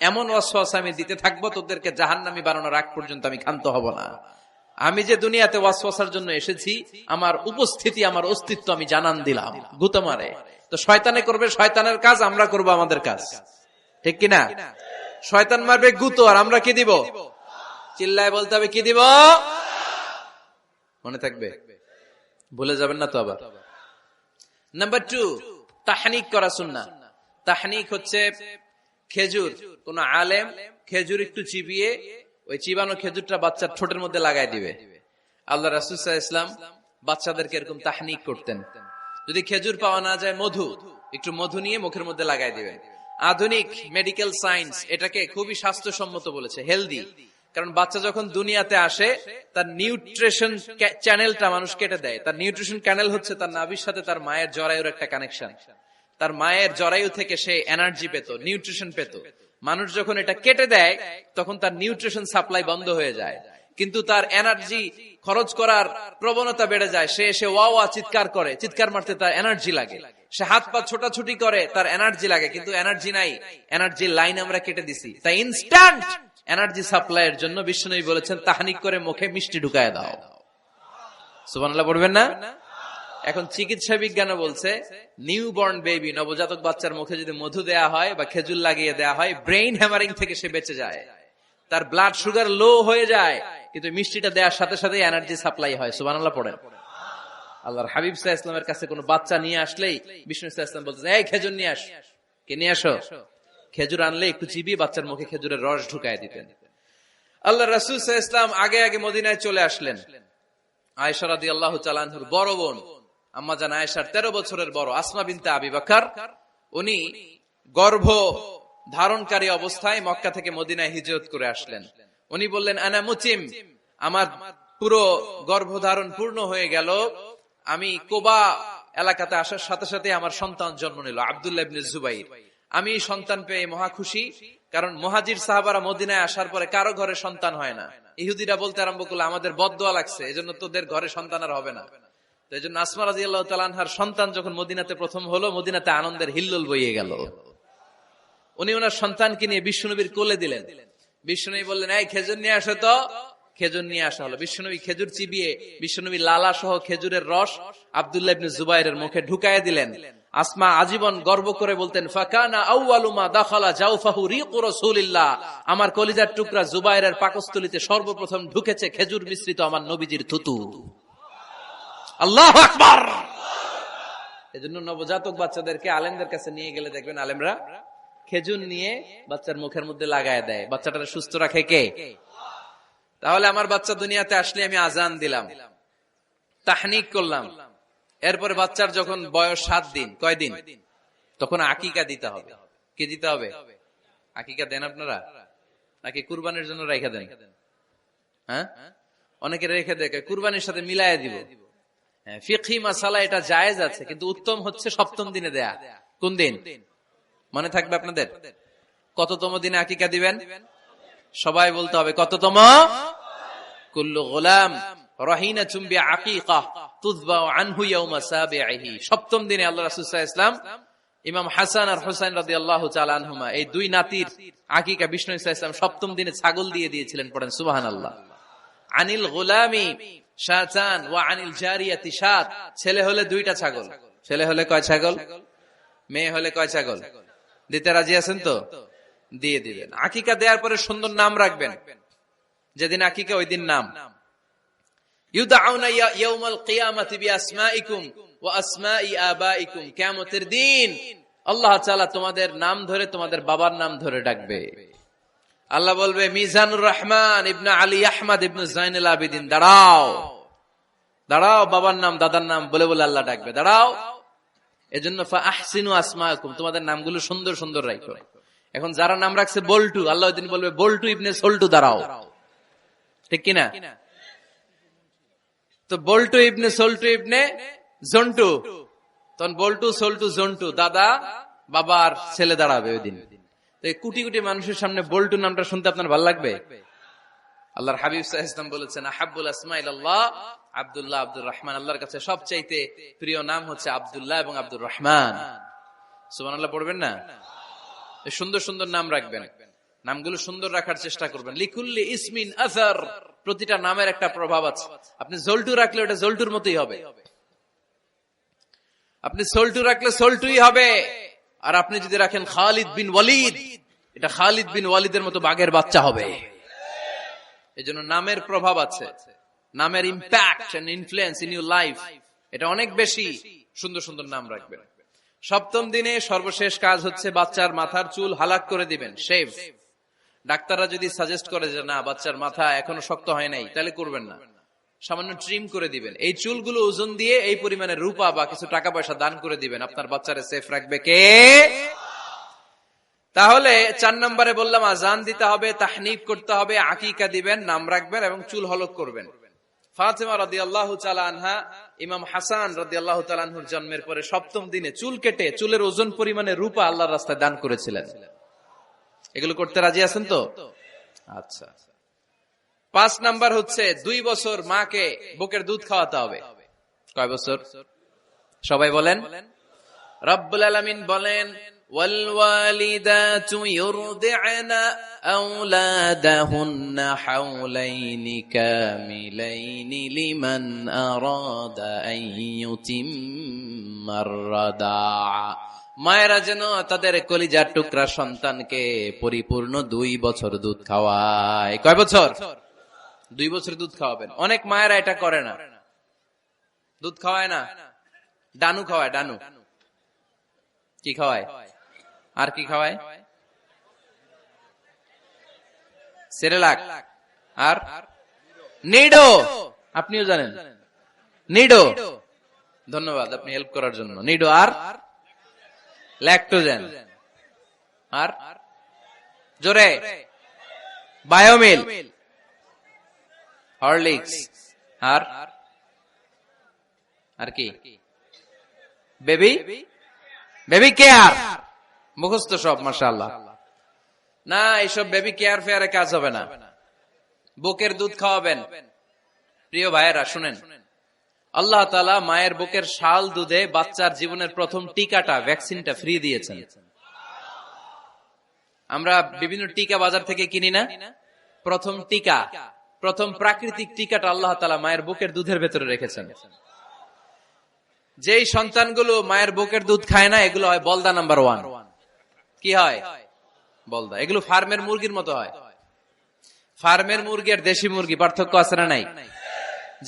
A: এমন ওয়াসওয়াসা আমি দিতে থাকবো, তোদেরকে জাহান্নামী বানানোর আগ পর্যন্ত আমি ক্ষান্ত হব না। আমি যে দুনিয়াতে ওয়াসওয়াসার জন্য এসেছি, আমার উপস্থিতি, আমার অস্তিত্ব আমি জানান দিলাম। গুতা মারে। তো শয়তানে করবে শয়তানের কাজ, আমরা করব আমাদের কাজ, ঠিক কিনা? শয়তান মারবে গুতো, আর আমরা কি দিব? চিল্লায় বলতে হবে কি দিব? মনে থাকবে, ভুলে যাবেন না তো আবার। নাম্বার টু, তাহনিক করা সুন্নাহ। তাহনিক হচ্ছে খেজুর, কোন আলেম খেজুর একটু চিবিয়ে ওই চিবানো খেজুরটা বাচ্চার ঠোঁটের মধ্যে লাগাই দিবে। আল্লাহ রাসূল সাল্লাল্লাহু আলাইহি ওয়াসাল্লাম বাচ্চাদেরকে এরকম তাহনিক করতেন। যদি খেজুর পাওয়া না যায়, মধু, একটু মধু নিয়ে মুখের মধ্যে লাগাই দিবেন। আধুনিক মেডিকেল সায়েন্স এটাকে খুবই স্বাস্থ্যসম্মত বলেছে, হেলদি। কারণ বাচ্চা যখন দুনিয়াতে আসে, তার নিউট্রিশন চ্যানেলটা মানুষ কেটে দেয়। তার নিউট্রিশন চ্যানেল হচ্ছে তার নাভির সাথে তার মায়ের জরায়ুর একটা কানেকশন। তার মায়ের জরায়ু থেকে সে এনার্জি পেত, নিউট্রিশন পেত। মানুষ যখন এটা কেটে দেয়, তখন তার নিউট্রিশন সাপ্লাই বন্ধ হয়ে যায়, কিন্তু তার এনার্জি খরচ করার প্রবণতা বেড়ে যায়। সে এসে ওয়া ওয়া চিৎকার করে, চিৎকার মারতে তার এনার্জি লাগে। সে হাত পা ছোটাছুটি করে, তার এনার্জি লাগে, কিন্তু এনার্জি নাই, এনার্জির লাইন আমরা কেটে দিছি। তাই ইনস্ট্যান্ট এনার্জি সাপ্লাইয়ের জন্য বিশ্বনবী বলেছেন, তাহনিক করে মুখে মিষ্টি ঢুকায় দাও। সুবহানাল্লাহ পড়বেন না? এখন চিকিৎসা বিজ্ঞানও বলছে, নিউবর্ন বেবি, নবজাতক বাচ্চার মুখে যদি মধু দেয়া হয় বা খেজুর লাগিয়ে দেয়া হয়, ব্রেইন হ্যামারিং থেকে সে বেঁচে যায়। তার ব্লাড সুগার লো হয়ে যায়, কিন্তু মিষ্টিটা দেওয়ার সাথে সাথে এনার্জি সাপ্লাই হয়। সুবহানাল্লাহ পড়েন। আল্লাহর হাবিব সাল্লাল্লাহু আলাইহি ওয়াসাল্লামের কাছে কোনো বাচ্চা নিয়ে আসলেই বিষ্ণু সাল্লাল্লাহু আলাইহি ওয়াসাল্লাম বলতেন, এই খেজুর নিয়ে আস। কে নিয়ে আসো? খেজুর আনলে একটু চিবিয়ে বাচ্চার মুখে খেজুরের রস ঢুকায় দিতেন। আল্লাহ রাসূল সাল্লাল্লাহু আলাইহি ওয়াসাল্লাম আগে আগে মদিনায় চলে আসলেন। আয়েশা রাদিয়াল্লাহু তাআলা আনহার বড় বোন, আম্মা জান আয়েশার 13 বছরের বড়, আসমা বিনতে আবি বকর, উনি গর্ভ ধারণকারী অবস্থায় মক্কা থেকে মদিনায় হিজরত করে আসলেন। উনি বললেন, আনা মুতিম, আমার পুরো গর্ভধারণ পূর্ণ হয়ে গেল, আমি কুবা এলাকাতে আসার সাথে সাথে আমার সন্তান জন্ম নিল, আব্দুল্লাহ ইবনে জুবাইর। আমি সন্তান পেয়ে মহা খুশি, কারণ মুহাজির সাহাবারা মদিনায় আসার পরে কারো ঘরে সন্তান হয় না। ইহুদিরা বলতে আরম্ভ করলো, আমাদের বদদোয়া লাগছে, এজন্য তোদের ঘরে সন্তান আর হবে না। তো এই জন্য আসমা রাদিয়াল্লাহু তাআলা আনহার সন্তান যখন মদিনাতে প্রথম হলো, মদিনাতে আনন্দের হিল্লোল বইয়ে গেল। উনি ওনার সন্তানকে নিয়ে বিশ্বনবীর কোলে দিলেন। বিশ্বনবী বললেন, এই খেজুর নিয়ে আসো তো। খেজুর নিয়ে আসা হলো। বিশ্বনবী খেজুর চিবিয়ে বিশ্বনবী লালা সহ খেজুরের রস আব্দুল্লাহ ইবনে জুবাইরের মুখে ঢুকায় দিলেন। আসমা আজীবন গর্ব করে বলতেন, ফাকানা আউয়ালু মা দাখালা জাওফাহু রিকু রাসূলিল্লাহ, আমার কলিজার টুকরা জুবাইরের পাকস্থলীতে সর্বপ্রথম ঢুকেছে খেজুর মিশ্রিত আমার নবীজির থুতু। আল্লাহু আকবার। এজন্য নবজাতক বাচ্চাদেরকে আলেমদের কাছে নিয়ে গেলে দেখবেন আলেমরা খেজুর নিয়ে বাচ্চার মুখের মধ্যে লাগায় দেয়। বাচ্চাটাকে সুস্থ রাখে কে? তাহলে আমার বাচ্চা দুনিয়াতে আসলে আমি আজান দিলাম, তাহনিক করলাম, এরপরে বাচ্চার যখন বয়স 7 দিন, কয়দিন, তখন আকিকা দিতে হবে। কি দিতে হবে? আকিকা দেন আপনারা নাকি কুরবানির জন্য রাইখা দেন? হ্যাঁ, অনেকে রেখে দেখে কুরবানির সাথে মিলাইয়া দিব। ফিকহি মাসালা এটা জায়েজ আছে, কিন্তু উত্তম হচ্ছে সপ্তম দিনে দেয়া। কোন দিন মনে থাকবে আপনাদের? কততম দিনে আকিকা দিবেন? সবাই বলতে হবে কততম? কুল্লু গোলাম রাহিনাতুম বিআকিকাহ তুযবাউ আনহু ইয়াওমা সাবিহি। সপ্তম দিনে আল্লাহ রাসূল সাল্লাল্লাহু আলাইহি ওয়াসাল্লাম ইমাম হাসান আর হুসাইন রাদিয়াল্লাহু তাআলা আনহুমা এই দুই নাতির আকিকা বিষ্ণু সাল্লাল্লাহু আলাইহি ওয়াসাল্লাম সপ্তম দিনে ছাগল দিয়ে দিয়েছিলেন। পড়েন সুবহানাল্লাহ। আনিল গোলামি শাতান ওয়া আনিল জারিয়াতি শাত। ছেলে হলে দুইটা ছাগল। ছেলে হলে কয় ছাগল? মেয়ে হলে কয় ছাগল? দিতে রাজি আছেন তো? দিয়ে দিবেন। আকিকা দেওয়ার পরে সুন্দর নাম রাখবেন। যেদিন আকিকা ওই দিন নাম। ইউদাউনা ইয়াউমাল কিয়ামাতি বিআসমাইকুম ওয়া আসমাই আবাইকুম। কিয়ামতের দিন আল্লাহ তাআলা তোমাদের নাম ধরে তোমাদের বাবার নাম ধরে ডাকবে। আল্লাহ বলবে মিজানুর রহমান ইবনে আলী আহমদ ইবনে জাইনুল আবেদিন, দাঁড়াও দাঁড়াও, বাবার নাম দাদার নাম বলে বলে আল্লাহ ডাকবে, দাঁড়াও। এজন্য ফাআহসিনু আসমাকুম, তোমাদের নামগুলো সুন্দর সুন্দর রাখো। এখন যারা নাম রাখছে বল্টু, আল্লাহ ওই দিন বলবে বল্টু ইবনে সল্টু, দাঁড়াও। ঠিক কিনা? তো বল্টু ইবনে সল্টু ইবনে জন্টু, তখন বল্টু সল্টু জন্টু, দাদা বাবার ছেলে দাঁড়াবে ওই দিন। কোটি কোটি মানুষের সামনে বল্টু নামটা শুনতে আপনার ভালো লাগবে? আল্লাহর হাবিব সাল্লাল্লাহু আলাইহি ওয়াসাল্লাম বলেছেন আহাব্বুল আসমাইল আল্লাহ আব্দুল্লাহ আব্দুর রহমান। আল্লাহর কাছে সবচাইতে প্রিয় নাম হচ্ছে আব্দুল্লাহ এবং আব্দুর রহমান। সুবহানাল্লাহ পড়বেন না? সুন্দর সুন্দর নাম রাখবেন। নামগুলো সুন্দর রাখার চেষ্টা করবেন। লিকুল্লি ইসমিন আসার, প্রতিটা নামের একটা প্রভাব আছে। আপনি জল্টু রাখলে ওটা জল্টুর মতোই হবে, আপনি সল্টু রাখলে সল্টুই হবে। আর আপনি যদি রাখেন খালিদ বিন ওয়ালিদ, এটা খালিদ বিন ওয়ালিদের মতো বাঘের বাচ্চা হবে। এই জন্য নামের প্রভাব আছে, নামের impact and influence in your life এটা অনেক বেশি। সুন্দর সুন্দর নাম রাখবেন। সপ্তম দিনে সর্বশেষ কাজ হচ্ছে বাচ্চার মাথার চুল হালাক করে দিবেন, শেভ। ডাক্তাররা যদি সাজেস্ট করে যে না বাচ্চার মাথা এখনো শক্ত হয় নাই, তাহলে করবেন না, সামান্য ট্রিম করে দিবেন। এই চুলগুলো ওজন দিয়ে এই পরিমাণে রূপা বা কিছু টাকা পয়সা দান করে দিবেন। আপনার বাচ্চারে সেফ রাখবে কে? তাহলে 4 নম্বরে বললাম আজান দিতে হবে, তাহনিক করতে হবে, আকিকা দিবেন, নাম রাখবেন এবং চুল হলক করবেন। ফাতেমা রাদিয়াল্লাহু তাআলা আনহা ইমাম হাসান রাদিয়াল্লাহু তাআলা আনহুর জন্মের পরে সপ্তম দিনে চুল কেটে চুলের ওজন পরিমাণে রূপা আল্লাহর রাস্তায় দান করেছিলেন। এগুলো করতে রাজি আছেন তো? আচ্ছা। 5 নাম্বার হচ্ছে 2 বছর মাকে বুকের দুধ খাওয়াতে হবে। কয় বছর? সবাই বলেন। রব্বুল আলামিন বলেন ওয়াল ওয়ালিদাতু ইউরদি'না আওলাদাহুন্না হাওলাইনি কামিলাইনি লিমান আরাদা আন ইউতিম্মার রাদা'a। মায়েরা যেন তাদের কলিজার টুকরা সন্তানকে পরিপূর্ণ 2 বছর দুধ খাওয়ায়। কয় বছর? 2 বছর দুধ খাওয়াবেন। অনেক মায়েরা এটা করে না, দুধ খাওয়ায় না, ডানু খাওয়ায়। ডানু কি খাওয়ায়? আর কি খাওয়ায়? সেরেলাক আর নিডো। আপনিও জানেন নিডো? ধন্যবাদ আপনি হেল্প করার জন্য। নিডো আর ল্যাকটোজেন আর জোরে বায়োমিল, হরলিক্স আর কি? Baby care. মুখস্থ সব মাশাআল্লাহ। না, এইসব বেবি কেয়ার ফেয়ারে কাজ হবে না। বুকের দুধ খাওয়াবেন। প্রিয় ভাইয়েরা শুনেন, আল্লাহ তাআলা মায়ের বুকের শাল দুধে বাচ্চার জীবনের প্রথম টিকাটা, ভ্যাকসিনটা ফ্রি দিয়েছেন। আমরা বিভিন্ন টিকা বাজার থেকে কিনি না? প্রথম টিকা, প্রথম প্রাকৃতিক টিকাটা আল্লাহ তাআলা মায়ের বুকের দুধের ভেতরে রেখেছেন। যেই সন্তানগুলো মায়ের বুকের দুধ খায় না, এগুলো হয় বলদা নাম্বার 1। কি হয়? বলদা। এগুলো ফার্মের মুরগির মতো হয়। ফার্মের মুরগি আর দেশি মুরগি পার্থক্য আছে না নাই?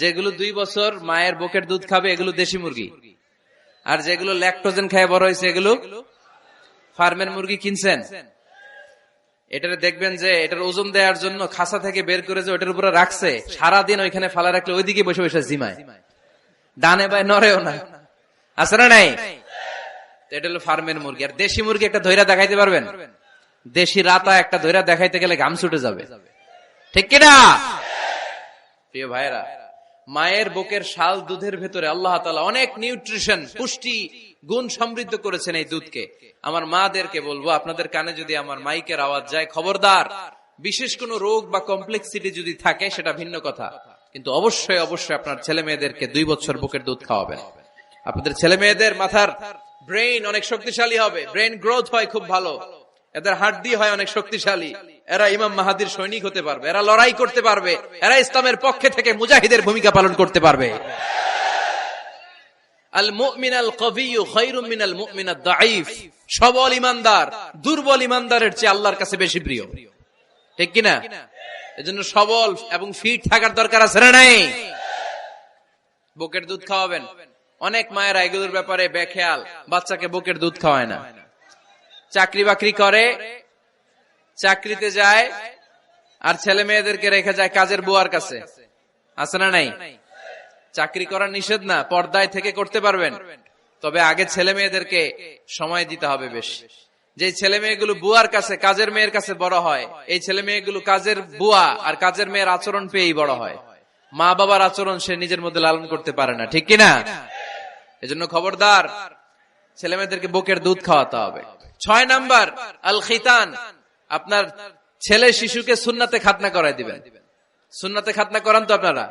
A: যেগুলো 2 বছর মায়ের বুকের দুধ খাবে এগুলো দেশি মুরগি, আর যেগুলো ল্যাকটোজেন খেয়ে বড় হয়েছে এগুলো ফার্মের মুরগি। কিনছেন? এটারে দেখবেন যে এটার ওজন দেওয়ার জন্য খাসা থেকে বের করে যে ওটার উপরে রাখছে, সারাদিন ওইখানে ফালা রাখলে ওইদিকে বসে বসে জিমায়, ডানে বাই নড়েও না। আছে না নাই? এটা হলো ফার্মের মুরগি। আর দেশি মুরগি একটা ধৈরা দেখাইতে পারবেন? দেশি রাতা একটা ধৈরা দেখাইতে গেলে ঘাম ছুটে যাবে, ঠিক কিনা? প্রিয় ভাইরা, মায়ের বুকের শাল দুধের ভেতরে আল্লাহ তাআলা অনেক নিউট্রিশন, পুষ্টি গুণ সমৃদ্ধ করেছেন এই দুধকে। আমার মাদেরকে বলবো, আপনাদের কানে যদি আমার মাইকের আওয়াজ যায়, খবরদার, বিশেষ কোনো রোগ বা কমপ্লেক্সিটি যদি থাকে সেটা ভিন্ন কথা, কিন্তু অবশ্যই অবশ্যই আপনার ছেলে মেয়েদেরকে 2 বছর বুকের দুধ খাওয়াবেন। আপনাদের ছেলে মেয়েদের মাথার ব্রেইন অনেক শক্তিশালী হবে, ব্রেইন গ্রোথ হয় খুব ভালো, এদের হাড্ডি হয় অনেক শক্তিশালী, এরা ইমাম মাহাদির সৈনিক হতে পারবে, এরা লড়াই করতে পারবে, এরা ইসলামের পক্ষে থেকে মুজাহিদের ভূমিকা পালন করতে পারবে। আল মুমিন আল কবিয়্যু খায়রুম মিনাল মুমিন আদ দাঈফ। সবল ঈমানদার দুর্বল ঈমানদারের চেয়ে আল্লাহর কাছে বেশি প্রিয়, ঠিক কি না? এজন্য সবল এবং ফিট থাকার দরকার আছে না নাই? বুকের দুধ খাওয়াবেন। অনেক মায়েরা এগুলোর ব্যাপারে বেখেয়াল, বাচ্চাকে বুকের দুধ খাওয়ায় না। চাকরি বাকরি করে, চাকরিতে যায়, আর ছেলে মেয়েদেরকে রেখে যায় কাজের বুয়ার কাছে, আছে না নাই? চাকরি করা নিষেধ না, পর্দায় থেকে করতে পারবেন, তবে আগে ছেলে মেয়েদেরকে সময় দিতে হবে বেশি। যে ছেলে মেয়েগুলো বুয়ার কাছে, কাজের মেয়ের কাছে বড় হয়, এই ছেলে মেয়েগুলো কাজের বুয়া আর কাজের মেয়ের আচরণ পেয়েই বড় হয়। মা বাবার আচরণ সে নিজের মধ্যে লালন করতে পারে না, ঠিক কিনা? এজন্য খবরদার, ছেলে মেয়েদেরকে বুকের দুধ খাওয়াতে হবে। 6 নাম্বার আল খিতান। আপনার ছেলে শিশুকে সুন্নাতে খাতনা করায় দিবেন। সুন্নাতে খাতনা করান তো আপনারা?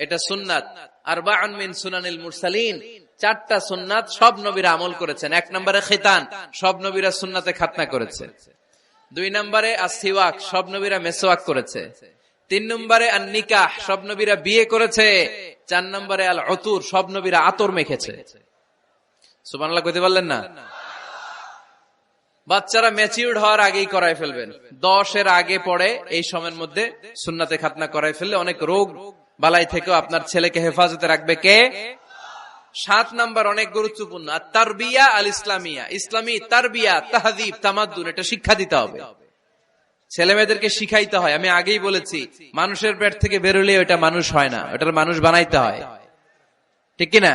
A: এটা সুন্নাত। আরবাউন মিন সুনানিল মুরসালিন, 4টা সুন্নাত সব নবীরা আমল করেছেন। 1 নম্বরে খিতান, সব নবীরা সুন্নাতে খাতনা করেছে। 2 নম্বরে আসিওয়াক, সব নবীরা মেসওয়াক করেছে। 3 নম্বরে আন নিকাহ, সব নবীরা বিয়ে করেছে। 4 নম্বরে আল উতুর, সব নবীরা আতর মেখেছে। সুবহানাল্লাহ কইতে পারলেন না? বাচ্চারা ম্যাচিউরড হওয়ার আগেই করায় ফেলবেন। 10 এর আগে পড়ে এই সময়ের মধ্যে সুন্নাতে খাতনা করায় ফেললে অনেক রোগ বালাই থেকেও আপনার ছেলেকে হেফাজতে রাখবে কে? 7 নাম্বার অনেক গুরুত্বপূর্ণ, তারবিয়া আল ইসলামিয়া। ইসলামী তারবিয়া, তাহযীব, তামাদ্দুন, এটা শিক্ষা দিতে হবে। ছেলে মেয়েদেরকে শিখাইতে হয়। আমি আগেই বলেছি, মানুষের পেট থেকে বেরোলে ওটা মানুষ হয় না, ওটার মানুষ বানাইতে হয়, ঠিক কিনা?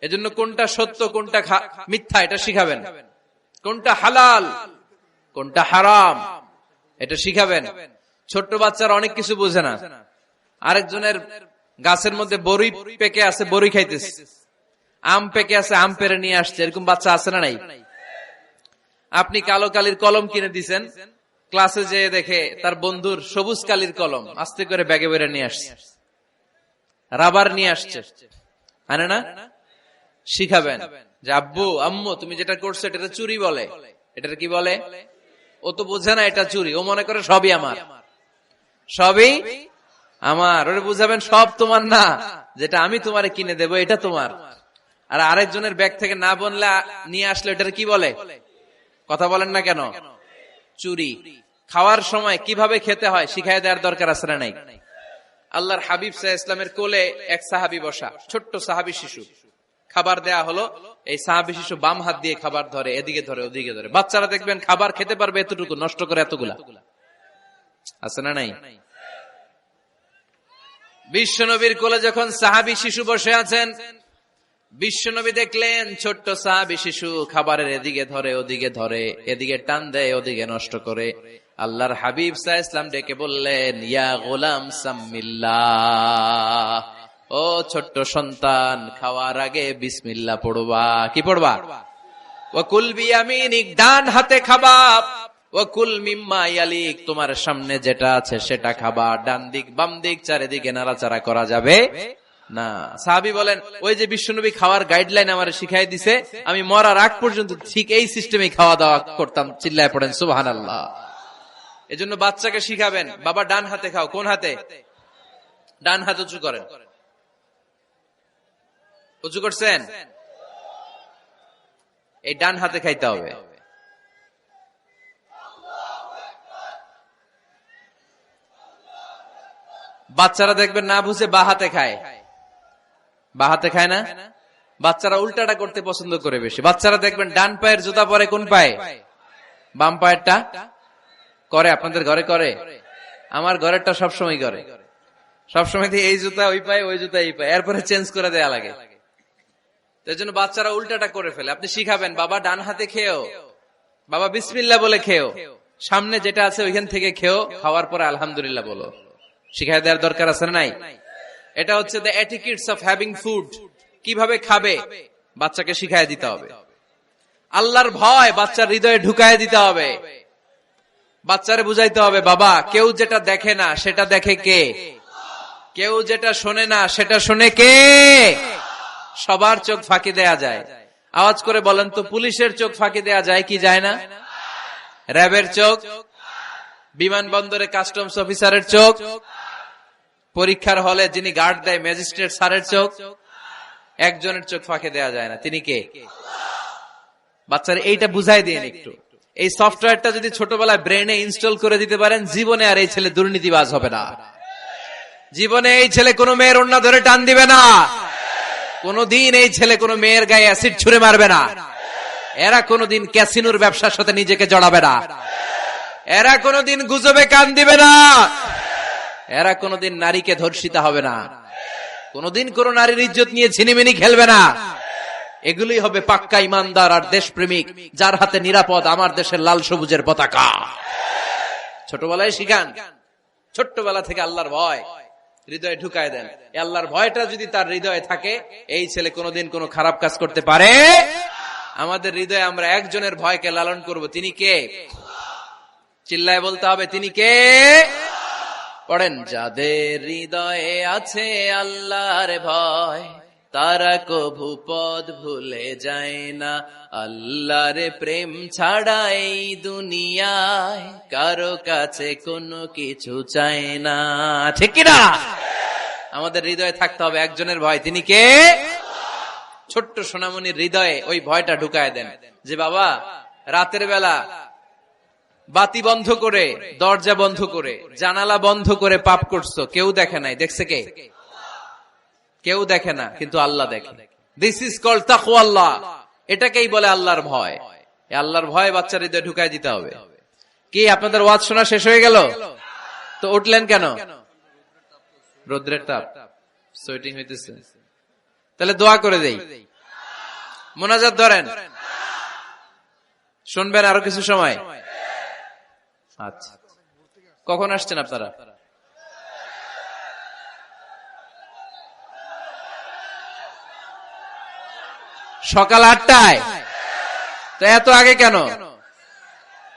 A: এজন্য কোনটা সত্য কোনটা মিথ্যা এটা শিখাবেন, কোনটা হালাল কোনটা হারাম এটা শিখাবেন। ছোট্ট বাচ্চারা অনেক কিছু বোঝে না। আরেকজনের গাছের মধ্যে বড়ি পেকে আছে, বড়ি খাইতেছে, আম পেকে আছে, আম পেরে নিয়ে আসছে, এরকম বাচ্চা আছে না নাই? আপনি কালো কালির কলম কিনে দিছেন, ক্লাসে যেয়ে দেখে তার বন্ধুর সবুজ কালির কলম, আস্তে করে ব্যাগে বেরে নিয়ে আসছে, রাবার নিয়ে আসছে, আনে না? শিখাবেন যে আব্বু আম্মু তুমি যেটা করছো এটা চুরি বলে, এটা কি বলে? ও তো বোঝে না এটা চুরি, ও মনে করে সবই আমার, সবই আমার। ওরে বুঝাবেন সব তোমার না, যেটা আমি তোমারে কিনে দেবো এটা তোমার। আর আরেকজনের ব্যাগ থেকে না বললে নিয়ে আসলে এটার কি বলে? কথা বলেন না কেন? চুরি। খাওয়ার সময় কিভাবে খেতে হয় শিখাই দেওয়ার দরকার আছে না নাই? আল্লাহর হাবিব সাল্লাল্লাহু আলাইহি ওয়াসাল্লামের কোলে এক সাহাবী বসা, ছোট্ট সাহাবী শিশু, খাবার দেয়া হলো, এই সাহাবী শিশু বাম হাত দিয়ে খাবার ধরে, এদিকে ধরে ওদিকে ধরে। বাচ্চারা দেখবেন খাবার খেতে পারবে এতটুকু, নষ্ট করে এতগুলা, আছে না নাই? বিশ্বনবীর কোলে যখন সাহাবী শিশু বসে আছেন, বিশ্বনবী দেখলেন ছোট্ট সাহাবী শিশু খাবারের এদিকে ধরে ওদিকে ধরে, এদিকে টান দেয় ওদিকে নষ্ট করে। আল্লাহর হাবিব সাল্লাল্লাহু আলাইহি ওয়াসাল্লাম ডেকে বললেন, ইয়া গোলাম সাম্মিল্লাহ, ও ছোট্ট সন্তান, খাওয়ার আগে বিসমিল্লাহ পড়বা। কি পড়বা? ওয়া কুল বিয়ামিনিক, ডান হাতে খাবা, ওয়া কুল মিম্মা ইয়ালিক, তোমার সামনে যেটা আছে সেটা খাবা, ডান দিক বাম দিক চারিদিকে নাড়াচাড়া করা যাবে না। সাহাবী বলেন, ওই যে বিশ্বনবী খাওয়ার গাইডলাইন আমারে শিখাই দিছে, আমি মরার আগ পর্যন্ত ঠিক এই সিস্টেমে খাওয়া দাওয়া করতাম। চিল্লায় পড়েন সুবহানাল্লাহ। এজন্য বাচ্চাকে শিখাবেন, বাবা ডান হাতে খাও। কোন হাতে? ডান হাত উঁচু করেন। উঁচু করছেন? এই ডান হাতে খাইতে হবে। বাচ্চারা দেখবেন না বুঝে বা হাতে খায়, বা হাতে খায় না। বাচ্চারা উল্টাটা করতে পছন্দ করে বেশি। বাচ্চারা দেখবেন ডান পায়ের জুতা পরে কোন পায়ে? বাম পায়েরটা করে। আপনাদের ঘরে করে? আমার ঘরেরটা সবসময় করে। সবসময় এই জুতা ওই পায়ে, ওই জুতা এই পায়ে, এরপরে চেঞ্জ করে দেয়া লাগে। তাই জন্য বাচ্চারা উল্টাটা করে ফেলে। আপনি শিখাবেন, বাবা ডান হাতে খেও, বাবা বিসমিল্লাহ বলে খেও, সামনে যেটা আছে ওইখান থেকে খেও, খাওয়ার পরে আলহামদুলিল্লাহ বলো। শিখাই দেওয়ার দরকার আছে না নাই? এটা হচ্ছে the etiquettes of having food, কিভাবে খাবে বাচ্চাকে শিখাই দিতে হবে। আল্লাহর ভয় বাচ্চার হৃদয়ে ঢুকায় দিতে হবে। বাচ্চারে বুঝাইতে হবে, বাবা কেউ যেটা দেখে না সেটা দেখে কে, কেউ যেটা শোনে না সেটা শোনে কে। সবার চোখ ফাঁকি দেয়া যায়। আওয়াজ করে বলেন তো, পুলিশের চোখ ফাঁকি দেয়া যায় কি যায় না? র্যাবের চোখ, বিমানবন্দরে কাস্টমস অফিসারের চোখ, পরীক্ষার হলে যিনি গার্ড দেয় ম্যাজিস্ট্রেট স্যারের চোখ, একজনের চোখ ফাঁকি দেয়া যায় না, তিনি কে? বাচ্চারা এইটা বুঝাই দিন একটু। এই সফটওয়্যারটা যদি ছোটবেলায় ব্রেনে ইনস্টল করে দিতে পারেন, জীবনে আর এই ছেলে দুর্নীতিবাজ হবে না। জীবনে এই ছেলে কোনো মেয়ের ওড়না ধরে টান দিবে না। কোনদিন এই ছেলে কোনো মেয়ের গায়ে অ্যাসিড ছুঁড়ে মারবে না। এরা কোনদিন ক্যাসিনোর ব্যবসার সাথে নিজেকে জড়াবে না। এরা কোনদিন গুজবে কান দিবে না। এরা কোনদিন নারীকে ধর্ষিতা হবে না। কোনদিন কোন নারীর ইজ্জত নিয়ে ছিনিমিনি খেলবে না। এগুলোই হবে পাক্কা ইমানদার আর দেশপ্রেমিক, যার হাতে নিরাপদ আমার দেশের লাল সবুজের পতাকা। ছোটবেলায় শিখান, ছোট্টবেলা থেকে আল্লাহর ভয় হৃদয়ে ঢুকায় দেন। আল্লাহর ভয়টা যদি তার হৃদয়ে থাকে, এই ছেলে কোনোদিন কোনো খারাপ কাজ করতে পারে। আমাদের হৃদয়ে আমরা একজনের ভয়কে লালন করব, তিনি কে? চিল্লায় বলতে হবে, তিনি কে? পড়েন, যাদের হৃদয়ে আছে আল্লাহর ভয়, তারা কভু পথ ভুলে যায় না। আল্লাহর প্রেম ছাড়া এই দুনিয়ায় কারো কাছে কোনো কিছু চায় না। ঠিক কিনা? আমাদের হৃদয়ে থাকতে হবে একজনের ভয়, তিনি কে? ছোট্ট সোনামণির হৃদয়ে ওই ভয়টা ঢুকায় দেন যে বাবা রাতের বেলা বাতি বন্ধ করে, দরজা বন্ধ করে, জানালা বন্ধ করে পাপ করছো, কেউ দেখে নাই, দেখছে কে? কেউ দেখে না, কিন্তু আল্লাহ দেখে। দিস ইজ কল্ড তাকওয়াল্লাহ। এটাকেই বলে আল্লাহর ভয়। এই আল্লাহর ভয় বাচ্চার হৃদয়ে ঢুকায় দিতে হবে। কি আপনাদের ওয়াজ শোনা শেষ হয়ে গেল? তো উঠলেন কেন? রৌদ্রের তাপ, সোয়েটিং হইতেছে। তাহলে দোয়া করে দেই, মোনাজাত ধরেন, শুনবেন আরো কিছু সময়। আচ্ছা, কখন আসছেন আপনারা? সকাল 8টায়। তো এত আগে কেন?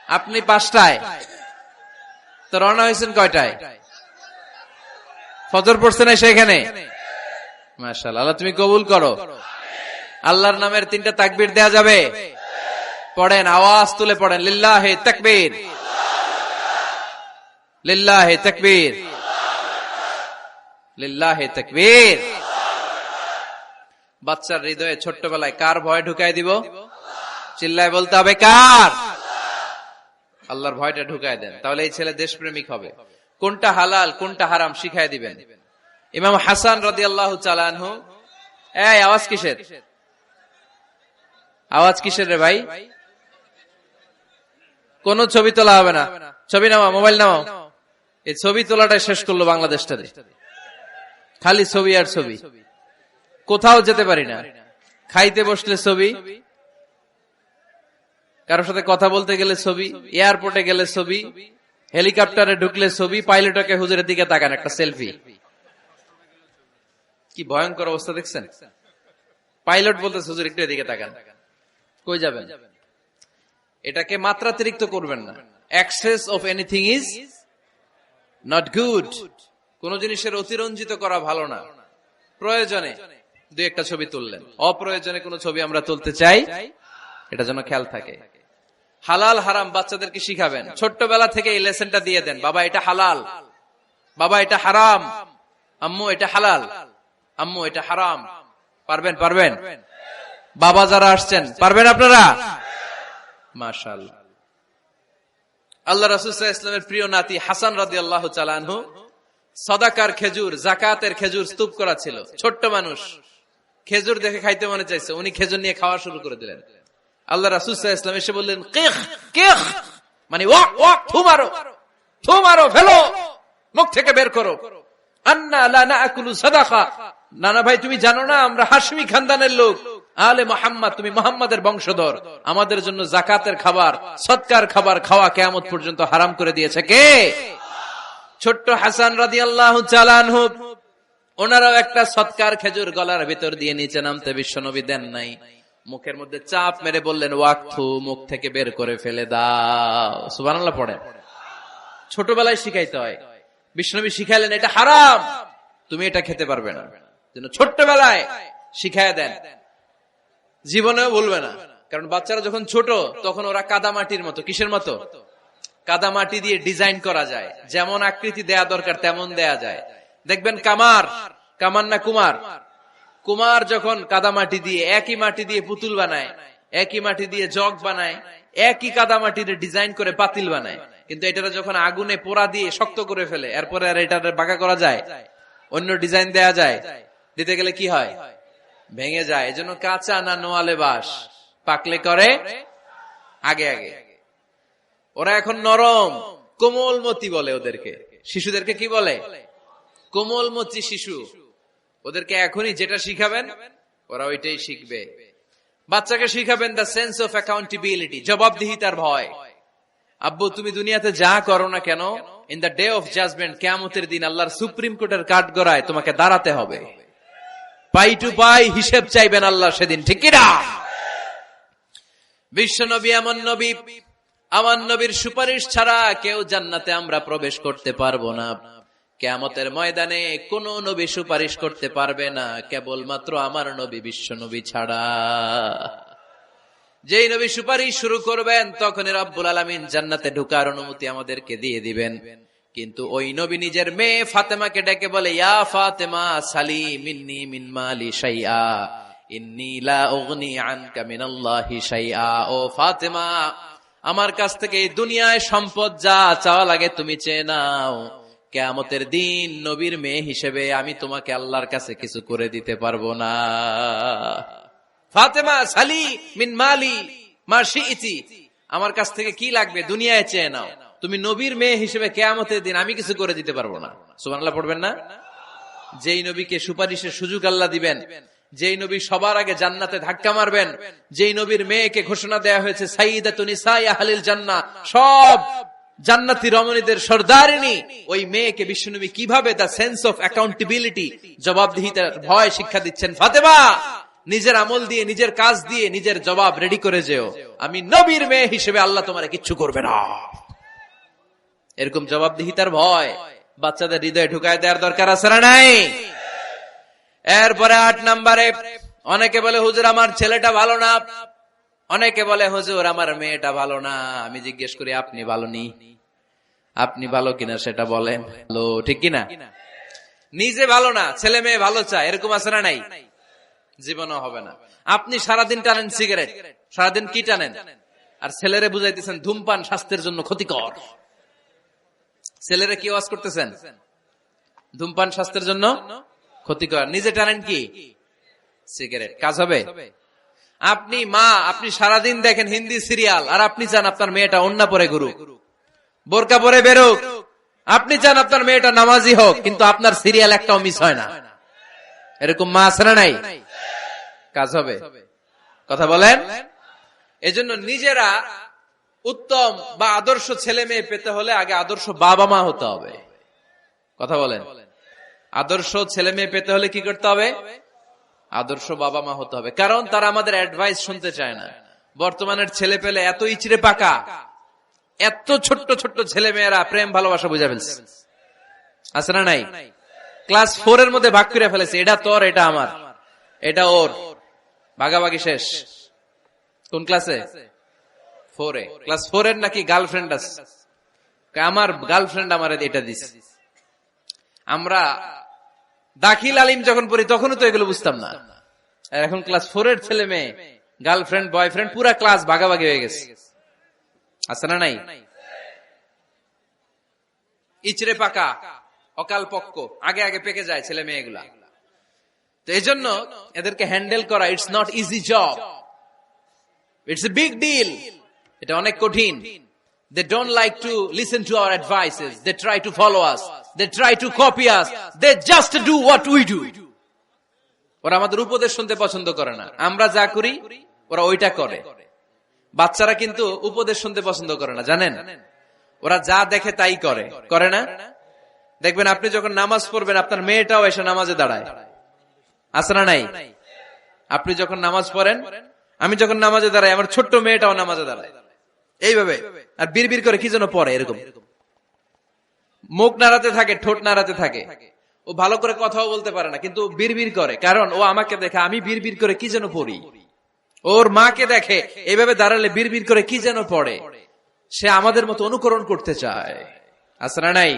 A: আপনি 5টায়, তো রওনা হয়েছেন কয়টায়? ফজর পড়ছেন সেখানে? মাশাআল্লাহ, আল্লাহ তুমি কবুল করো। আল্লাহর নামের 3টা তাকবীর দেয়া যাবে? পড়েন, আওয়াজ তুলে পড়েন, লিল্লাহি তাকবীর, লিল্লাহি তাকবীর, লিল্লাহি তাকবীর। বাচ্চার হৃদয়ে ছোট্টবেলায় কার ভয় ঢুকাই দিব? চিল্লায় বলতে হবে, কার? আল্লাহর ভয়টা ঢুকায় দেন, তাহলে এই ছেলে দেশপ্রেমিক হবে। কোনটা হালাল কোনটা হারাম শিখাই দিবেন। ইমাম হাসান রাদিয়াল্লাহু তাআলা আনহু, এই আওয়াজ কিসের? আওয়াজ কিসের রে ভাই? কোন ছবি তোলা হবে না। ছবি নামাও, মোবাইল নামাও। এই ছবি তোলাটা শেষ করলো বাংলাদেশটাতে, খালি ছবি আর ছবি। কোথাও যেতে পারি না, খাইতে বসলে ছবি, কারোর সাথে কথা বলতে গেলে ছবি, এয়ারপোর্টে গেলে ছবি, হেলিকপ্টারে ঢুকলে ছবি, পাইলটকে হুজুরের দিকে তাকান, একটা সেলফি। কি ভয়ঙ্কর অবস্থা দেখছেন? পাইলট বলতেছে হুজুর একটু এদিকে তাকান। কই যাবেন? এটাকে মাত্রাতিরিক্ত করবেন না। Access of anything is not good. কোন জিনিসের অতিরঞ্জিত করা ভালো না। প্রয়োজনে 2-1টা ছবি তুললেন, অপ্রয়োজনে কোন ছবি আমরা তুলতে চাই, এটা যেন খেয়াল থাকে। হালাল হারাম বাচ্চাদেরকে শিখাবেন, ছোট্টবেলা থেকে এই লেসনটা দিয়ে দেন। বাবা এটা হালাল, বাবা এটা হারাম, আম্মু এটা হালাল, আম্মু এটা হারাম। পারবেন? পারবেন? বাবা যারা আসছেন পারবেন আপনারা? মাশাআল্লাহ। আল্লাহ রাসূল সাল্লাল্লাহু আলাইহি ওয়াসাল্লামের প্রিয় নাতি হাসান রাদিয়াল্লাহু তাআলা আনহু সাদাকার খেজুর, যাকাতের খেজুর স্তূপ করা ছিল। ছোট্ট মানুষ, খেজুর দেখে খাইতে মনে চাইছে, উনি খেজুর নিয়ে খাওয়া শুরু করে দিলেন। আল্লাহ রাসূল সাল্লাল্লাহু আলাইহি ওয়াসাল্লাম এসে বললেন, কিখ কিখ, মানে ওয়াক ওয়াক, থু মারো, থু মারো, ফেলো, মুখ থেকে বের করো। আন্না লা নাআকুলু সাদাকা, নানা ভাই তুমি জানো না আমরা হাশমি খানদানের লোক, আলে মুহাম্মদ, তুমি মুহাম্মাদের বংশধর, আমাদের জন্য যাকাতের খাবার, সদকার খাবার খাওয়া কিয়ামত পর্যন্ত হারাম করে দিয়েছে কে? ছোট্ট হাসান রাদিয়াল্লাহু তাআলা আনহু, ওনারাও একটা সৎকার খেজুর গলার ভিতর দিয়ে নিচে নামতে বিশ্বনবী দেন নাই। মুখের মধ্যে চাপ মেরে বললেন, ওয়াক্থু, মুখ থেকে বের করে ফেলে দাও। সুবহানাল্লাহ পড়েন। ছোটবেলায় শিখাইতে হয়। বিশ্বনবী শিখাইলেন এটা হারাম, তুমি এটা খেতে পারবে না। ছোট্টবেলায় শিখাইয়া দেন, জীবনেও বলবে না। কারণ বাচ্চারা যখন ছোট তখন ওরা কাদামাটির মতো। কিসের মতো? কাদামাটি দিয়ে ডিজাইন করা যায়, যেমন আকৃতি দেয়া দরকার তেমন দেয়া যায়। দেখবেন কামার না কুমার যখন কাদামাটি দিয়ে, একই মাটি দিয়ে পুতুল বানায়, একই মাটি দিয়ে জগ বানায়, একই কাদামাটির ডিজাইন করে পাতিল বানায়, কিন্তু এটা যখন আগুনে পোড়া দিয়ে শক্ত করে ফেলে, এরপরে আর এটা বাঁকা করা যায়, অন্য ডিজাইন দেয়া যায়, দিতে গেলে কি হয়? ভেঙে যায়। এজন্য কাঁচা না নোয়ালে বাস, পাকলে করে আগে আগে। ওরা এখন নরম, কোমলমতি বলে ওদেরকে। শিশুদেরকে কি বলে? কোমলমতি শিশু। ওদেরকে এখনই যেটা শিখাবেন ওরা ওইটাই শিখবে। বাচ্চাকে শিখাবেন দ্য সেন্স অফ অ্যাকাউন্টেবিলিটি, জবাবদিহিতার ভয়। আব্বু, তুমি দুনিয়াতে যা করো না কেন, in the day of judgement, কিয়ামতের দিন আল্লাহর সুপ্রিম কোর্টের কাঠগড়ায় তোমাকে দাঁড়াতে হবে। পাই টু পাই হিসেব চাইবেন আল্লাহ সেদিন, ঠিক কি না? বিশ্ব নবী এমন নবী, আমার নবীর সুপারিশ ছাড়া কেউ জান্নাতে আমরা প্রবেশ করতে পারবো না। কিয়ামতের ময়দানে কোন নবী সুপারিশ করতে পারবে না, কেবলমাত্র আমার নবী বিশ্ব নবী ছাড়া। যেই নবী সুপারিশ শুরু করবেন তখনই রব্বুল আলামিন জান্নাতে ঢোকার অনুমতি আমাদেরকে দিয়ে দিবেন। কিন্তু ওই নবী নিজের মেয়ে ফাতেমাকে ডেকে বলে, ইয়া ফাতেমা সালি মিন্নি মিন মালি শাইআ ইন্নী লা উগনি আনকা মিনাল্লাহি শাইআ। ও ফাতেমা, আমার কাছ থেকে এই দুনিয়ায় সম্পদ যা চাওয়া লাগে তুমি চেয়ে নাও, কিয়ামতের দিন নবীর মেয়ে হিসেবে আমি তোমাকে আল্লাহর কাছে কিছু করে দিতে পারবো না। ফাতেমা সালি মিন মালি মা শিইতি, আমার কাছ থেকে কি লাগবে দুনিয়ায় চেয়ে নাও, তুমি নবীর মেয়ে হিসেবে কিয়ামতের দিন আমি কিছু করে দিতে পারবো না। সুবহানাল্লাহ পড়বেন না? যেই নবীকে সুপারিশের সুযোগ আল্লাহ দিবেন, যেই নবী সবার আগে জান্নাতে ধাক্কা মারবেন, যেই নবীর মেয়েকে ঘোষণা দেয়া হয়েছে সাইয়্যিদাতুন নিসাই আহলিল জান্নাহ, সব জান্নাতি রমণীদের সর্দারিনী, ওই মেয়েকে বিশ্বনবী কিভাবে দ্য সেন্স অফ অ্যাকাউন্টেবিলিটি, জবাবদিহিতার ভয় শিক্ষা দিচ্ছেন। ফাতেমা, নিজের আমল দিয়ে, নিজের কাজ দিয়ে নিজের জবাব রেডি করে যেও, আমি নবীর মেয়ে হিসেবে আল্লাহ তোমার কিচ্ছু করবে না। এরকম জবাবদিহিতার ভয় বাচ্চাদের হৃদয়ে ঢুকায় দেওয়ার দরকার আছে না নাই? এরপরে 8 নম্বরে, অনেকে বলে হুজুর আমার ছেলেটা ভালো না, অনেকে বলে হুজুর আমার মেয়েটা ভালো না। আমি জিজ্ঞেস করি আপনি ভালো নি? আপনি ভালো কিনা সেটা বলেন। ভালো, ঠিক কিনা? নিজে ভালো না, ছেলে মেয়ে ভালো চায়, এরকম আছে না নাই? জীবনও হবে না। আপনি সারাদিন টানেন সিগারেট, সারাদিন কি টানেন, আর ছেলেরে বুঝাইতেছেন ধূমপান স্বাস্থ্যের জন্য ক্ষতিকর। ছেলেরে কি ওয়াজ করতেছেন? ধূমপান স্বাস্থ্যের জন্য ক্ষতিকর। নিজে টানেন কি? সিগারেট। কাজ হবে? আপনি মা, আপনি সারাদিন দেখেন হিন্দি সিরিয়াল, আর আপনি চান আপনার মেয়েটা ওন্না পরে ঘুরুক, বোরকা পরে বেরোক, আপনি চান আপনার মেয়েটা নামাজি হোক, কিন্তু আপনার সিরিয়াল একটাও মিস হয় না। এরকম মা আছে না নাই? কাজ হবে? কথা বলেন। এজন্য নিজেরা উত্তম বা আদর্শ ছেলে মেয়ে পেতে হলে আগে আদর্শ বাবা মা হতে হবে। কথা বলেন। আদর্শ ছেলে মেয়ে পেতে হলে কি করতে হবে? আদর্শ বাবা মা হতে হবে। কারণ তারা আমাদের অ্যাডভাইস শুনতে চায় না। বর্তমানের ছেলে পেলে এত ইচড়ে পাকা, এত ছোট্ট ছোট্ট ছেলে মেয়েরা প্রেম ভালোবাসা বুঝা ফেলছে, আছে না নাই? ক্লাস 4 এর মধ্যে ভাগ করে ফেলেছে, এটা তোর, এটা আমার, এটা ওর, ভাগাভাগি শেষ। কোন ক্লাসে? 4 এ। ক্লাস 4 এর নাকি গার্লফ্রেন্ড আছে, আমার গার্লফ্রেন্ড আমার এটা দিছে। আমরা দাখিল আলিম যখন পড়ি তখনও তো এগুলো বুঝতাম না। এখন ক্লাস 4 এর ছেলে মেয়ে, গার্লফ্রেন্ড বয়ফ্রেন্ড, পুরা ক্লাস ভাগাভাগি হয়ে গেছে, আছে না নাই? ইচড়ে পাকা, অকাল পক্ক, আগে আগে পেকে যায় ছেলে মেয়েগুলা। তো এই জন্য এদেরকে হ্যান্ডেল করা, it's not easy job, it's a big deal. এটা অনেক কঠিন। They don't like to listen to our advices. They try to follow us. They try to copy us. They just do what we do. ওরা আমাদের উপদেশ শুনতে পছন্দ করে না। আমরা যা করি ওরা ওইটা করে। বাচ্চারা কিন্তু উপদেশ শুনতে পছন্দ করে না, জানেন? ওরা যা দেখে তাই করে, করে না? দেখবেন আপনি যখন নামাজ পড়বেন আপনার মেয়েটাও এসে নামাজে দাঁড়ায়, আছে না নাই? আপনি যখন নামাজ পড়েন, আমি যখন নামাজে দাঁড়াই, আমার ছোট্ট মেয়েটাও নামাজে দাঁড়ায় এইভাবে, আর বিড়বিড় করে কি যেন পড়ে, এরকম মুখ নাড়াতে থাকে, ঠোঁট নাড়াতে থাকে। ও ভালো করে কথাও বলতে পারে না, কিন্তু বিড়বিড় করে, কারণ ও আমাকে দেখে আমি বিড়বিড় করে কি যেন পড়ি। ওর মাকে দেখে এইভাবে দাঁড়ালে বিড়বিড় করে কি যেন পড়ে। সে আমাদের মতো অনুকরণ করতে চায়, আছে না নাই?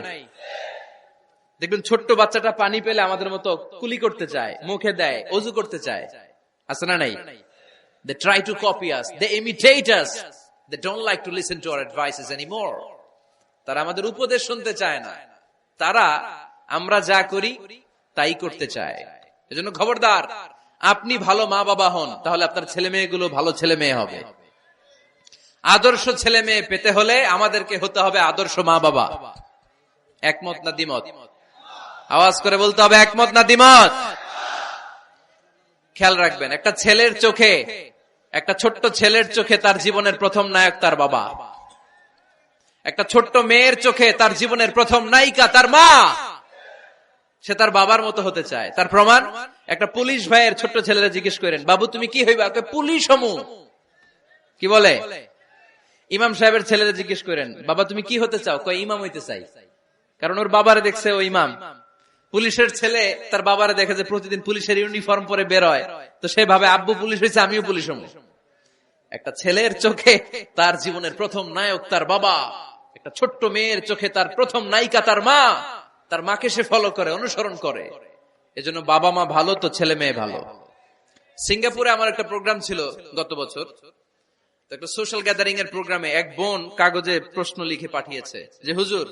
A: দেখবেন ছোট্ট বাচ্চাটা পানি পেলে আমাদের মতো কুলি করতে চায়, মুখে দেয়, অজু করতে চায়, আছে না নাই? They try to copy us, they imitate us, they don't like to listen to our advices anymore. তারা আমাদের উপদেশ শুনতে চায় না, তারা আমরা যা করি তাই করতে চায়। এজন্য খবরদার, আপনি ভালো মা বাবা হন, তাহলে আপনার ছেলে মেয়েগুলো ভালো ছেলে মেয়ে হবে। আদর্শ ছেলে মেয়ে পেতে হলে আমাদেরকে হতে হবে আদর্শ মা বাবা। একমত না দ্বিমত? আওয়াজ করে বলতে হবে, একমত না দ্বিমত? খেয়াল রাখবেন, একটা ছেলের চোখে, একটা ছোট্ট ছেলের চোখে তার জীবনের প্রথম নায়ক তার বাবা। একটা ছোট্ট মেয়ের চোখে তার জীবনের প্রথম নায়িকা তার মা। সে তার বাবার মতো হতে চায়। তার প্রমাণ, একটা পুলিশ ভাইয়ের ছোট্ট ছেলেরা জিজ্ঞেস করেন, বাবু তুমি কি হইবা? পুলিশ হমু। কি বলে? ইমাম সাহেবের ছেলেরা জিজ্ঞেস করেন, বাবা তুমি কি হতে চাও? কয় ইমাম হইতে চাই। কারণ ওর বাবারে দেখছে ও ইমাম। পুলিশের ছেলে তার বাবারে দেখে যে প্রতিদিন পুলিশের ইউনিফর্ম পরে বের হয়, তো সে ভাবে আব্বু পুলিশ হয়েছে, আমিও পুলিশ হবো। একটা ছেলের চোখে তার জীবনের প্রথম নায়ক তার বাবা, একটা ছোট্ট মেয়ের চোখে তার প্রথম নায়িকা তার মা। তার মাকে সে ফলো করে, অনুসরণ করে। এজন্য বাবা মা ভালো তো ছেলে মেয়ে ভালো। সিঙ্গাপুরে আমার একটা প্রোগ্রাম ছিল গত বছর, একটা সোশ্যাল গ্যাদারিং এর প্রোগ্রামে এক বোন কাগজে প্রশ্ন লিখে পাঠিয়েছে যে হুজুর,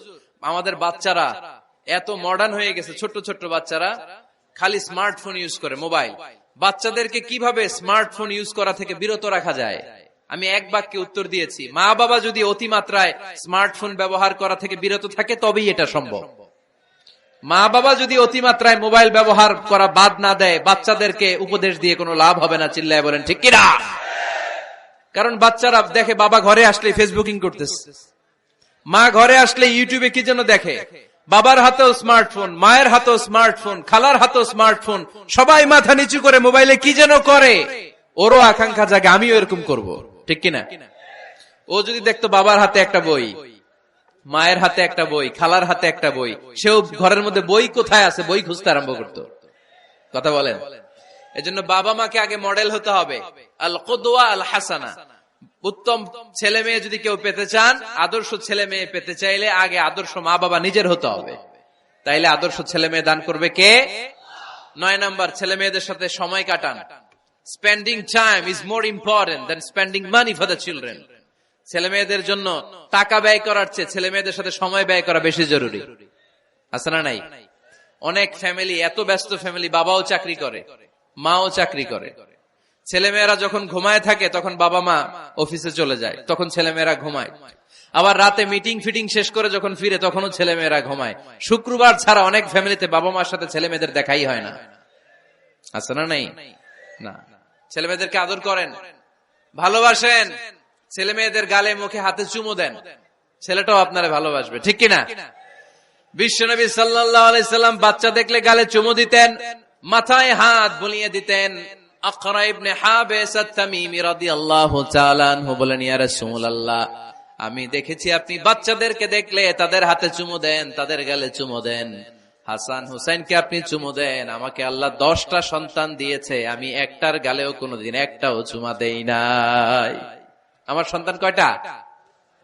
A: আমাদের বাচ্চারা এত মডার্ন হয়ে গেছে, ছোট্ট ছোট্ট বাচ্চারা খালি স্মার্টফোন ইউজ করে, মোবাইল। বাচ্চাদেরকে কিভাবে স্মার্টফোন ইউজ করা থেকে বিরত রাখা যায়? আমি এক বাক্যে উত্তর দিয়েছি, মা বাবা যদি অতিমাত্রায় স্মার্টফোন ব্যবহার করা থেকে বিরত থাকে তবেই এটা সম্ভব। মা বাবা যদি অতিমাত্রায় মোবাইল ব্যবহার করা বাদ না দেয়, বাচ্চাদেরকে উপদেশ দিয়ে কোনো লাভ হবে না। চিল্লায় বলেন ঠিক কিনা? কারণ বাচ্চারা দেখে বাবা ঘরে আসলে ফেসবুকিং করতেছে, মা ঘরে আসলে ইউটিউবে কি যেন দেখে। বাবার হাতেও স্মার্টফোন, মায়ের হাতেও স্মার্টফোন, খালার হাতেও স্মার্টফোন, সবাই মাথা নিচু করে মোবাইলে কি যেন করে। ওরও আকাঙ্ক্ষা জাগে আমিও এরকম করব, ঠিক কিনা? ও যদি দেখতো বাবার হাতে একটা বই, মায়ের হাতে একটা বই, খালার হাতে একটা বই, সেও ঘরের মধ্যে বই কোথায় আছে বই খুঁজতে আরম্ভ করতো। কথা বলেন? এজন্য বাবা মাকে আগে মডেল হতে হবে, আল কুদওয়া আল হাসানা। উত্তম ছেলে মেয়ে যদি কেউ পেতে চান, আদর্শ ছেলে মেয়ে পেতে চাইলে আগে আদর্শ মা বাবা নিজের হতে হবে। তাইলে আদর্শ ছেলে মেয়ে দান করবে কে? 9 নাম্বার, ছেলে মেয়েদের সাথে সময় কাটান। Spending time is more important than spending money for the children. ছেলে মেয়েদের জন্য টাকা ব্যয় করার চেয়ে ছেলে মেয়েদের সাথে সময় ব্যয় করা বেশি জরুরি, আছে না নাই? অনেক ফ্যামিলি, এত ব্যস্ত ফ্যামিলি, বাবাও চাকরি করে, মাও চাকরি করে। ছেলে মেয়েরা যখন ঘুমায় থাকে তখন বাবা মা অফিসে চলে যায়, তখন ছেলে মেয়েরা ঘুমায়। আবার রাতে মিটিং ফিটিং শেষ করে যখন ফিরে তখনও ছেলে মেয়েরা ঘুমায়। শুক্রবার ছাড়া অনেক ফ্যামিলিতে বাবা মার সাথে ছেলে মেয়েদের দেখাই হয় না, আছে না নাই? না। ছেলে মেয়েদেরকে আদর করেন, ভালোবাসেন, ছেলে মেয়েদের গালে মুখে হাতে চুমু দেন, ছেলেটাও আপনারা ভালোবাসবে, ঠিক কিনা? বিশ্বনবী সাল্লাল্লাহু আলাইহি সাল্লাম বাচ্চা দেখলে গালে চুমু দিতেন, মাথায় হাত বুলিয়ে দিতেন। আকরা ইবনে হাবিস আত-তামিমি রাদিয়াল্লাহু তাআলা আনহু বলেন, ইয়া রাসূলুল্লাহ, আমি দেখেছি আপনি বাচ্চাদেরকে দেখলে তাদের হাতে চুমু দেন, তাদের গালে চুমু দেন। হাসান হুসাইনকে আপনি চুমু দেন। আমাকে আল্লাহ 10টা সন্তান দিয়েছে, আমি একটার গালেও কোনোদিন একটাও চুমা দেই নাই। আমার সন্তান কয়টা?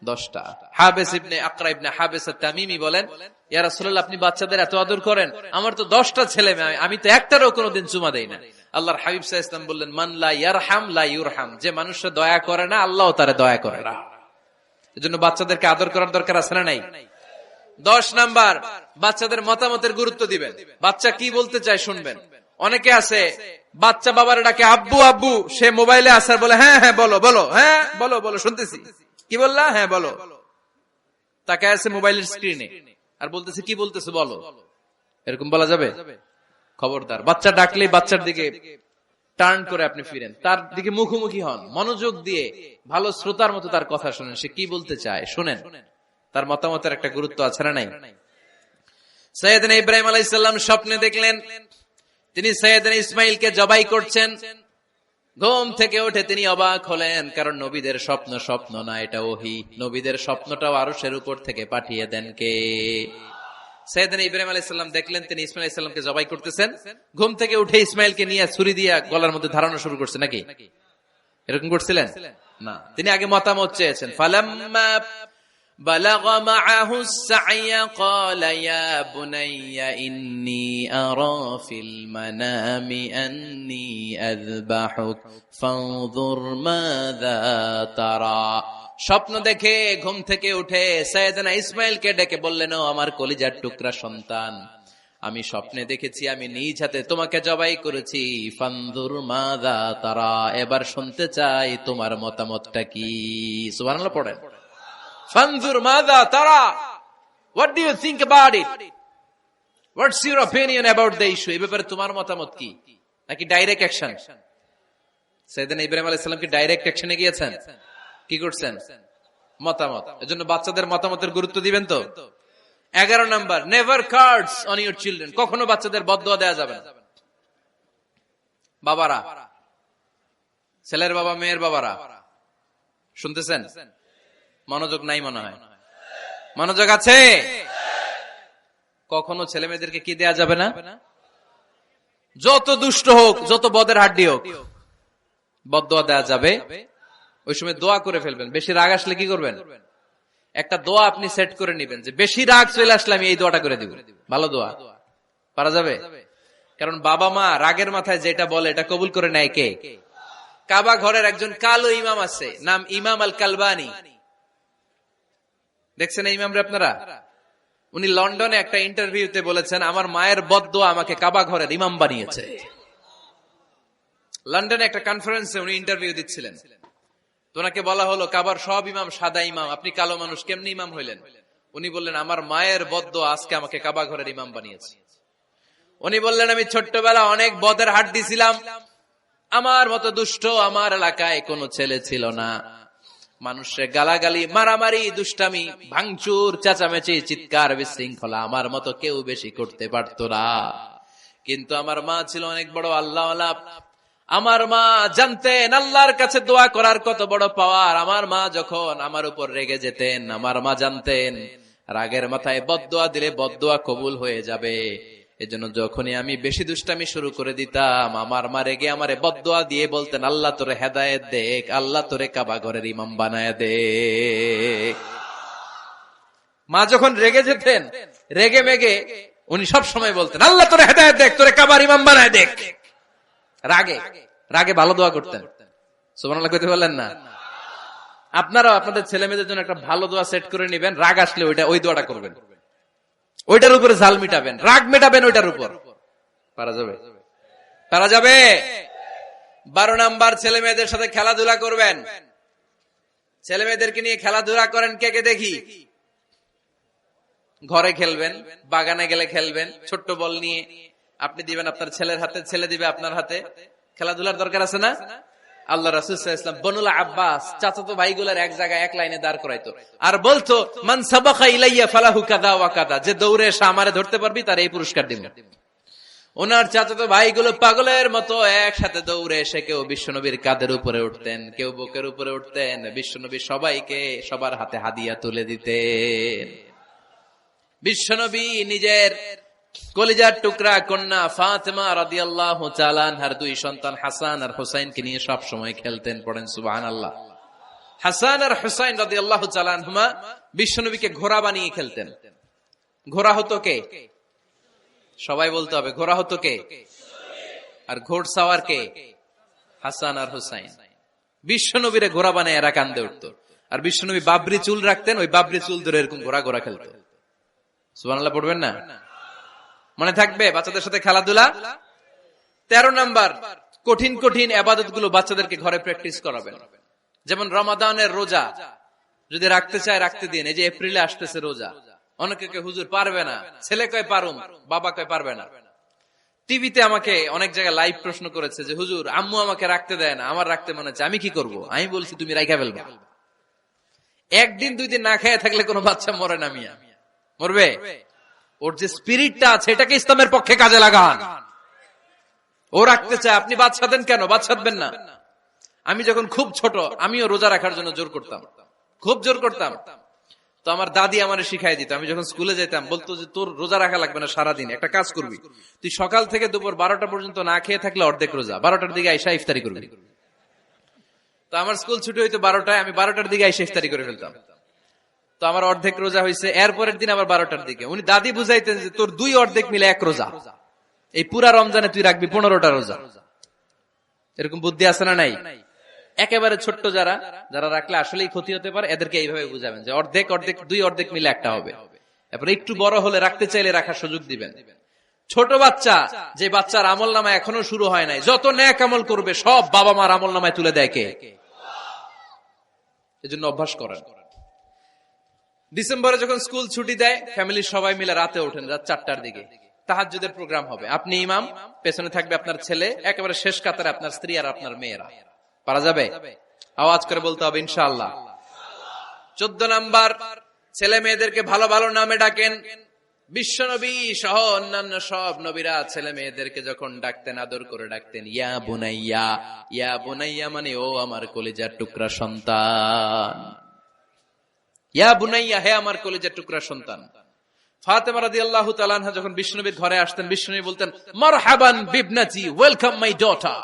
A: 10টা। হাবিস ইবনে আকরা ইবনে হাবিস আত-তামিমি বলেন, ইয়া রাসূলুল্লাহ, আপনি বাচ্চাদের এত আদর করেন, আমার তো 10টা ছেলে মেয়ে, আমি তো একটারও কোনোদিন চুমা দেই না। আল্লাহর হাবিব সাল্লাল্লাহু আলাইহি ওয়াসাল্লাম বললেন, মান লা ইয়ারহাম লা ইউরহাম। যে মানুষে দয়া করে না, আল্লাহও তারে দয়া করে না। এজন্য বাচ্চাদেরকে আদর করার দরকার আছে না নাই? 10 নাম্বার, বাচ্চাদের মতামতের গুরুত্ব দিবেন। বাচ্চা কি বলতে চায় শুনবেন। অনেকে আছে বাচ্চা বাবার ডাকে আব্বু আব্বু, সে মোবাইলে আসার বলে হ্যাঁ হ্যাঁ বলো বলো, হ্যাঁ বলো বলো শুনতেছি, কি বললা, হ্যাঁ বলো। তাকে আছে মোবাইলের স্ক্রিনে আর বলতেছে কি বলতেছে বলো। এরকম বলা যাবে? খবরদার। বাচ্চা ডাকলে বাচ্চার দিকে টার্ন করে আপনি ফিরেন, তার দিকে মুখোমুখি হন, মনোযোগ দিয়ে ভালো শ্রোতার মতো তার কথা শুনেন, সে কি বলতে চায় শুনেন। তার মতামতের একটা গুরুত্ব আছে না নাই? সাইয়েদনা ইব্রাহিম আলাইহিস সালাম স্বপ্নে দেখলেন তিনি সাইয়েদনা ইসমাইলকে জবাই করছেন। ঘুম থেকে উঠে তিনি অবাক হলেন, কারণ নবীদের স্বপ্ন স্বপ্ন না, এটা ওহী। নবীদের স্বপ্নটাও আরশের উপর থেকে পাঠিয়ে দেন কে? সাইয়েদনা ইব্রাহিম আলাইহিস সালাম দেখলেন তিনি ইসমাইল আলাইহিস সালামকে জবাই করতেছেন। ঘুম থেকে উঠে ইসমাইলকে নিয়ে ছুরি দিয়ে গলার মধ্যে ধারানো শুরু করছে নাকি? এরকম করছিলেন না, তিনি আগে মতামত চেয়েছেন। ফালাম্মা বালাগা মাআহু সা'য়া ক্বালা ইয়া বুনাইয়া ইন্নী আরা ফিল মানামি আন্নী আযবাহুক ফানজুর মাযা তারা। স্বপ্ন দেখে ঘুম থেকে উঠে সাইয়েদনা ইসমাইলকে ডেকে বললেন, ও আমার কলিজার টুকরা সন্তান, আমি স্বপ্নে দেখেছি আমি নিজ হাতে তোমাকে জবাই করেছি। ফানজুর মাযা তারা, এবার শুনতে চাই তোমার মতামতটা কি? সুবহানাল্লাহ পড়েন। ফানজুর মাযা তারা, what do you think about it? What's your opinion about the issue? এই ব্যাপারে তোমার মতামত কি? নাকি ডাইরেক্ট অ্যাকশন? সাইয়েদনা ইব্রাহিম আলাইহিস সালাম কি ডাইরেক্ট অ্যাকশনে গিয়েছেন? কি করছেন? মতামত। এজন্য বাচ্চাদের মতামতের গুরুত্ব দিবেন তো। 11 number, never cards on your children. কখনো বাচ্চাদের বদদুয়া দেয়া যাবে না। বাবারা, ছেলের বাবা মেয়ের বাবারা শুনতেছেন? মনোযোগ নাই মনে হয়। মনোযোগ আছে? কখনো ছেলে মেয়েদেরকে কি দেয়া যাবে না? যত দুষ্ট হোক, যত বদের হাড্ডি হোক, বদদুয়া দেয়া যাবে। ওই সময় দোয়া করে ফেলবেন। বেশি রাগ আসলে কি করবেন? একটা দোয়া আপনি সেট করে নিবেন যে বেশি রাগ চলে আসলে আমি এই দোয়াটা করে দিব। ভালো দোয়া পারা যাবে? কারণ বাবা মা রাগের মাথায় যেটা বলে এটা কবুল করে নেয় কে? কাবা ঘরের একজন কালো ইমাম আছে, নাম ইমাম আল কালবানি। দেখছেন এই ইমামরে আপনারা? উনি লন্ডনে একটা ইন্টারভিউতে বলেছেন, আমার মায়ের বদদোয়া আমাকে কাবা ঘরের ইমাম বানিয়েছে। লন্ডনে একটা কনফারেন্সে উনি ইন্টারভিউ দিচ্ছিলেন। তোনাকে বলা হলো, কাবার সব ইমাম সাদা ইমাম, আপনি কালো মানুষ, কেমনি ইমাম হইলেন? উনি বললেন, আমার মায়ের বদদোয়া আজকে আমাকে কাবা ঘরের ইমাম বানিয়েছে। উনি বললেন, আমি ছোট্টবেলা অনেক বদের হাড্ডি ছিলাম, আমার মতো দুষ্ট আমার এলাকায় কোনো ছেলে ছিল না। মানুষের গালাগালি, মারামারি, দুষ্টামি, ভাঙচুর, চেঁচামেচি, চিৎকার, বিশৃঙ্খলা আমার মতো কেউ বেশি করতে পারত না। কিন্তু আমার মা ছিল অনেক বড় আল্লাহওয়ালা। আমার মা জানতেন আল্লাহর কাছে দোয়া করার কত বড় পাওয়ার। আমার মা যখন আমার উপর রেগে যেতেন, আমার মা জানতেন রাগের মাথায় বদদোয়া দিলে বদদোয়া কবুল হয়ে যাবে। এজন্য যখনই আমি বেশি দুষ্টামি শুরু করে দিতাম, আমার মা রেগে আমারে বদদোয়া দিয়ে বলতেন, আল্লাহ তোরে হেদায়েত দেখ, আল্লাহ তোরে কাবা ঘরের ইমাম বানায় দে। মা যখন রেগে যেতেন, রেগে মেগে উনি সব সময় বলতেন, আল্লাহ তোরে হেদায়েত দেখ, তোরে কাবার ইমাম বানায় দেখ। রাগে রাগে ভালো দোয়া করতেন। সুবহানাল্লাহ কইতে বললেন না? আপনারাও আপনাদের ছেলে মেয়েদের জন্য একটা ভালো দোয়া সেট করে নেবেন। রাগ আসলে ওই দোয়াটা করবেন, ওইটার উপরে ঝাল মিটাবেন, রাগ মেটাবেন ওইটার উপর। পারা যাবে? পারা যাবে? 12 নাম্বার, ছেলে মেয়েদের সাথে খেলাধুলা করবেন। ছেলে মেয়েদেরকে নিয়ে খেলাধুলা করেন, কে কে দেখি? ঘরে খেলবেন, বাগানে গেলে খেলবেন, ছোট্ট বল নিয়ে আপনি দিবেন আপনার ছেলের হাতে, ছেলে দিবে আপনার হাতে। খেলাধুলার দরকার আছে না? আল্লাহ রাসূল সাল্লাল্লাহু আলাইহি ওয়াসাল্লাম বনুল আব্বাস চাচাতো ভাইগুলোর এক জায়গায় এক লাইনে দাঁড় করাইতো আর বলতো, মান সাবাকা ইলাইয়া ফালাহু কাযা ওয়া কাযা, যে দৌড়ে এসে আমারে ধরতে পারবি তার এই পুরস্কার দিব। ওনার চাচাতো ভাইগুলো পাগলের মতো একসাথে দৌড়ে এসে কেউ বিশ্বনবীর কাঁধের উপরে উঠতেন, কেউ বুকের উপরে উঠতেন। বিশ্বনবী সবাইকে সবার হাতে হাদিয়া তুলে দিতেন। বিশ্বনবী নিজের কলিজার টুকরা কন্যা ফাতেমা রাদিয়াল্লাহু তাআলা আনহার 2 সন্তান হাসান আর হুসাইনকে নিয়ে সব সময় খেলতেন। পড়েন সুবহানাল্লাহ। হাসান আর হুসাইন রাদিয়াল্লাহু তাআলা আনহুমা বিশ্বনবীকে ঘোড়া বানিয়ে খেলতেন। ঘোড়া হতো কে? সবাই বলতে হবে, ঘোড়া হতো কে? আর ঘোড়সাওয়ার কে? হাসান আর হুসাইন। বিশ্বনবীরে ঘোড়া বানিয়ে এরা কান্দে উঠতো। আর বিশ্বনবী বাবরি চুল রাখতেন, ওই বাবরি চুল ধরে এরকম ঘোড়া ঘোড়া খেলতো। সুবহানাল্লাহ পড়বেন না? মনে থাকবে বাচ্চাদের সাথে খেলাধুলা। 13 নাম্বার, কঠিন কঠিন ইবাদত গুলো বাচ্চাদেরকে ঘরে প্র্যাকটিস করাবেন। যেমন রমাদানের রোজা যদি রাখতে চায় রাখতে দিন। এই যে এপ্রিলে আসতেছে রোজা, অনেকে হুজুর পারবে না, ছেলে কয় পারুম, বাবা কয় পারবে না। টিভিতে আমাকে অনেক জায়গায় লাইভ প্রশ্ন করেছে যে হুজুর আম্মু আমাকে রাখতে দেয় না, আমার রাখতে মনে হচ্ছে, আমি কি করব? আমি বলছি তুমি রাইখা ফেলবা। একদিন 2 দিন না খেয়ে থাকলে কোনো বাচ্চা মরে না, মিয়া মরবে? ওর যে স্পিরিটটা আছে এটাকে ইসলামের পক্ষে কাজে লাগান। ও রাখতে চায়, আপনি বাদ সাধেন কেন? বাদ সাধবেন না। আমি যখন খুব ছোট, আমিও রোজা রাখার জন্য জোর করতাম, খুব জোর করতাম। তো আমার দাদি আমারে শিখাই দিত। আমি যখন স্কুলে যেতাম বলতো যে তোর রোজা রাখা লাগবে না, সারাদিন একটা কাজ করবি, তুই সকাল থেকে দুপুর 12টা পর্যন্ত না খেয়ে থাকলে অর্ধেক রোজা, 12টার দিকে আইসা ইফতারি করবি। তো আমার স্কুল ছুটি হইতো 12টায়, আমি 12টার দিকে আইসা ইফতারি করে ফেলতাম। তো আমার অর্ধেক রোজা হয়েছে। এরপরের দিন আবার 12টার দিকে উনি দাদি বুঝাইতেন যে তোর 2 অর্ধেক মিলে 1 রোজা, এই পুরা রমজানে তুই রাখবি 15টা রোজা। এরকম বুদ্ধি আছে না নাই? একেবারে ছোট্ট যারা যারা রাখলে আসলেই ক্ষতি হতে পারে, এদেরকে এইভাবে বুঝাবেন যে অর্ধেক অর্ধেক 2 অর্ধেক মিলে একটা হবে। এরপর একটু বড় হলে রাখতে চাইলে রাখার সুযোগ দিবেন। ছোট বাচ্চা, যে বাচ্চার আমল নামায় এখনো শুরু হয় নাই, যত নেক আমল করবে সব বাবা মার আমল নামায় তুলে দেয় কে? এজন্য অভ্যাস করেন। ডিসেম্বরে যখন স্কুল ছুটি দেয়, ফ্যামিলির সবাই মিলে রাতে ওঠেন, রাত 4টার দিকে তাহাজ্জুদের প্রোগ্রাম হবে। আপনি ইমাম, পেছনে থাকবে আপনার ছেলে, একেবারে শেষ কাতারে আপনার স্ত্রী আর আপনার মেয়েরা। পারা যাবে? আওয়াজ করে বলতে হবে ইনশাআল্লাহ। 14 নাম্বার, ছেলে মেয়েদেরকে ভালো ভালো নামে ডাকেন। বিশ্ব নবী সহ অন্যান্য সব নবীরা ছেলে মেয়েদেরকে যখন ডাকতেন আদর করে ডাকতেন ইয়া বুনাইয়া। ইয়া বুনাইয়া মানে ও আমার কলিজার টুকরা সন্তান। ইয়া বুনাইয়া, হে আমার কলিজার টুকরা সন্তান। ফাতেমা রাদিয়াল্লাহু তাআলা আনহা যখন বিষ্ণুনবীর ঘরে আসতেন, বিষ্ণুনবী বলতেন মারহাবান বিবনাতি, ওয়েলকাম মাই ডটার।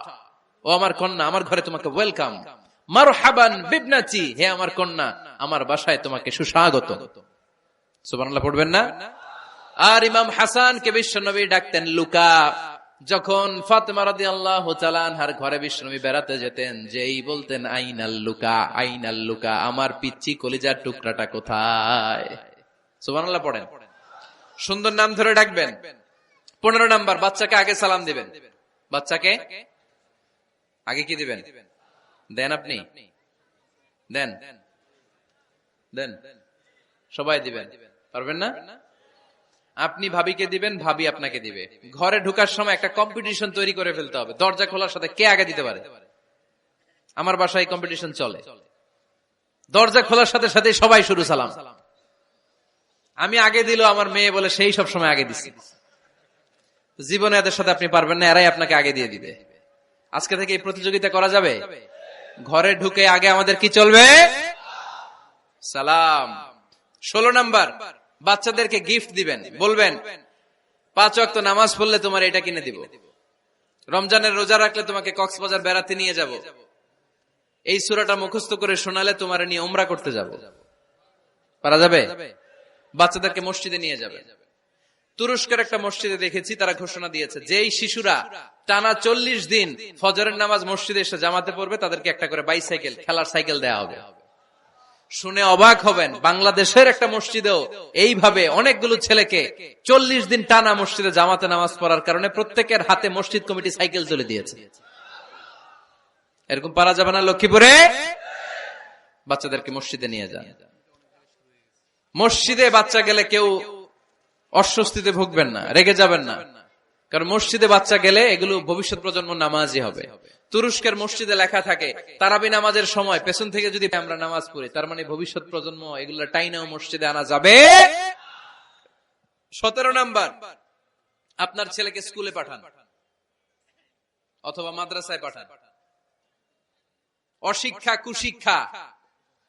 A: ও আমার কন্যা, আমার ঘরে তোমাকে ওয়েলকাম। মারহাবান বিবনাতি, হে আমার কন্যা, আমার বাসায় তোমাকে সুস্বাগত। সুবহানাল্লাহ পড়বেন না? আর ইমাম হাসানকে বিশ্বনবী ডাকতেন লুকা। যখন ফাতেমা রাদিয়াল্লাহু তাআলা আনহার ঘরে বিশ্বনবী বেড়াতে যেতেন, যেই বলতেন আইনাল লুকা, আইনাল লুকা, আমার পিচ্চি কলিজার টুকরাটা কোথায়? সুবহানাল্লাহ পড়েন। সুন্দর নাম ধরে ডাকবেন। 15 নাম্বার, বাচ্চাকে আগে সালাম দিবেন। বাচ্চাকে আগে কি দিবেন? দেন আপনি? দেন দেন, সবাই দিবেন, পারবেন না? আপনি ভাবিকে দিবেন, ভাবি আপনাকে দিবে। ঘরে ঢোকার সময় একটা কম্পিটিশন তৈরি করে ফেলতে হবে, দরজা খোলার সাথে কে আগে দিতে পারে। আমার বাসায় কম্পিটিশন চলে, দরজা খোলার সাথে সাথে সবাই শুরু সালাম। আমি আগে দিল আমার মেয়ে বলে সেই সব সময় আগে দিছি। জীবনে এদের সাথে আপনি পারবেন না, এরাই আপনাকে আগে দিয়ে দিবে। আজকে থেকে এই প্রতিযোগিতা করা যাবে। ঘরে ঢুকে আগে আমাদের কি চলবে? সালাম। 16 নাম্বার, বাচ্চাদেরকে গিফট দিবেন। বলবেন 5 ওয়াক্ত নামাজ পড়লে তোমার এটা কিনে দিব, রমজানের রোজা রাখলে তোমাকে কক্সবাজার বেড়াতে নিয়ে যাব, এই সূরাটা মুখস্থ করে শোনালে তোমার নিয়ে উমরা করতে যাব। পারা যাবে? বাচ্চাদেরকে মসজিদে নিয়ে যাবে। তুরস্কের একটা মসজিদে দেখেছি, তারা ঘোষণা দিয়েছে যেই শিশুরা টানা 40 দিন ফজরের নামাজ মসজিদে এসে জামাতে পড়বে, তাদেরকে একটা করে বাইসাইকেল, খেলার সাইকেল দেওয়া হবে। শুনে অবাক হবেন, বাংলাদেশের একটা মসজিদেও এইভাবে অনেকগুলো ছেলেকে 40 দিন টানা মসজিদে জামাতে নামাজ পড়ার কারণে প্রত্যেকের হাতে মসজিদ কমিটি সাইকেল তুলে দিয়েছে। এরকম পারা যাবে না? লক্ষ্মীপুরে বাচ্চাদেরকে মসজিদে নিয়ে যান। মসজিদে বাচ্চা গেলে কেউ অস্বস্তিতে ভুগবেন না, রেগে যাবেন না, কারণ মসজিদে বাচ্চা গেলে এগুলো ভবিষ্যৎ প্রজন্ম নামাজি হবে। তুরস্কের মসজিদে লেখা থাকে তারাবি নামাজের সময় পেছন থেকে যদি আমরা নামাজ পড়ি, তার মানে ভবিষ্যৎ প্রজন্ম এগুলো টাইনাও মসজিদে আনা যাবে। 17 নাম্বার, আপনার ছেলেকে স্কুলে পাঠান অথবা মাদ্রাসায় পাঠান। অশিক্ষা, কুশিক্ষা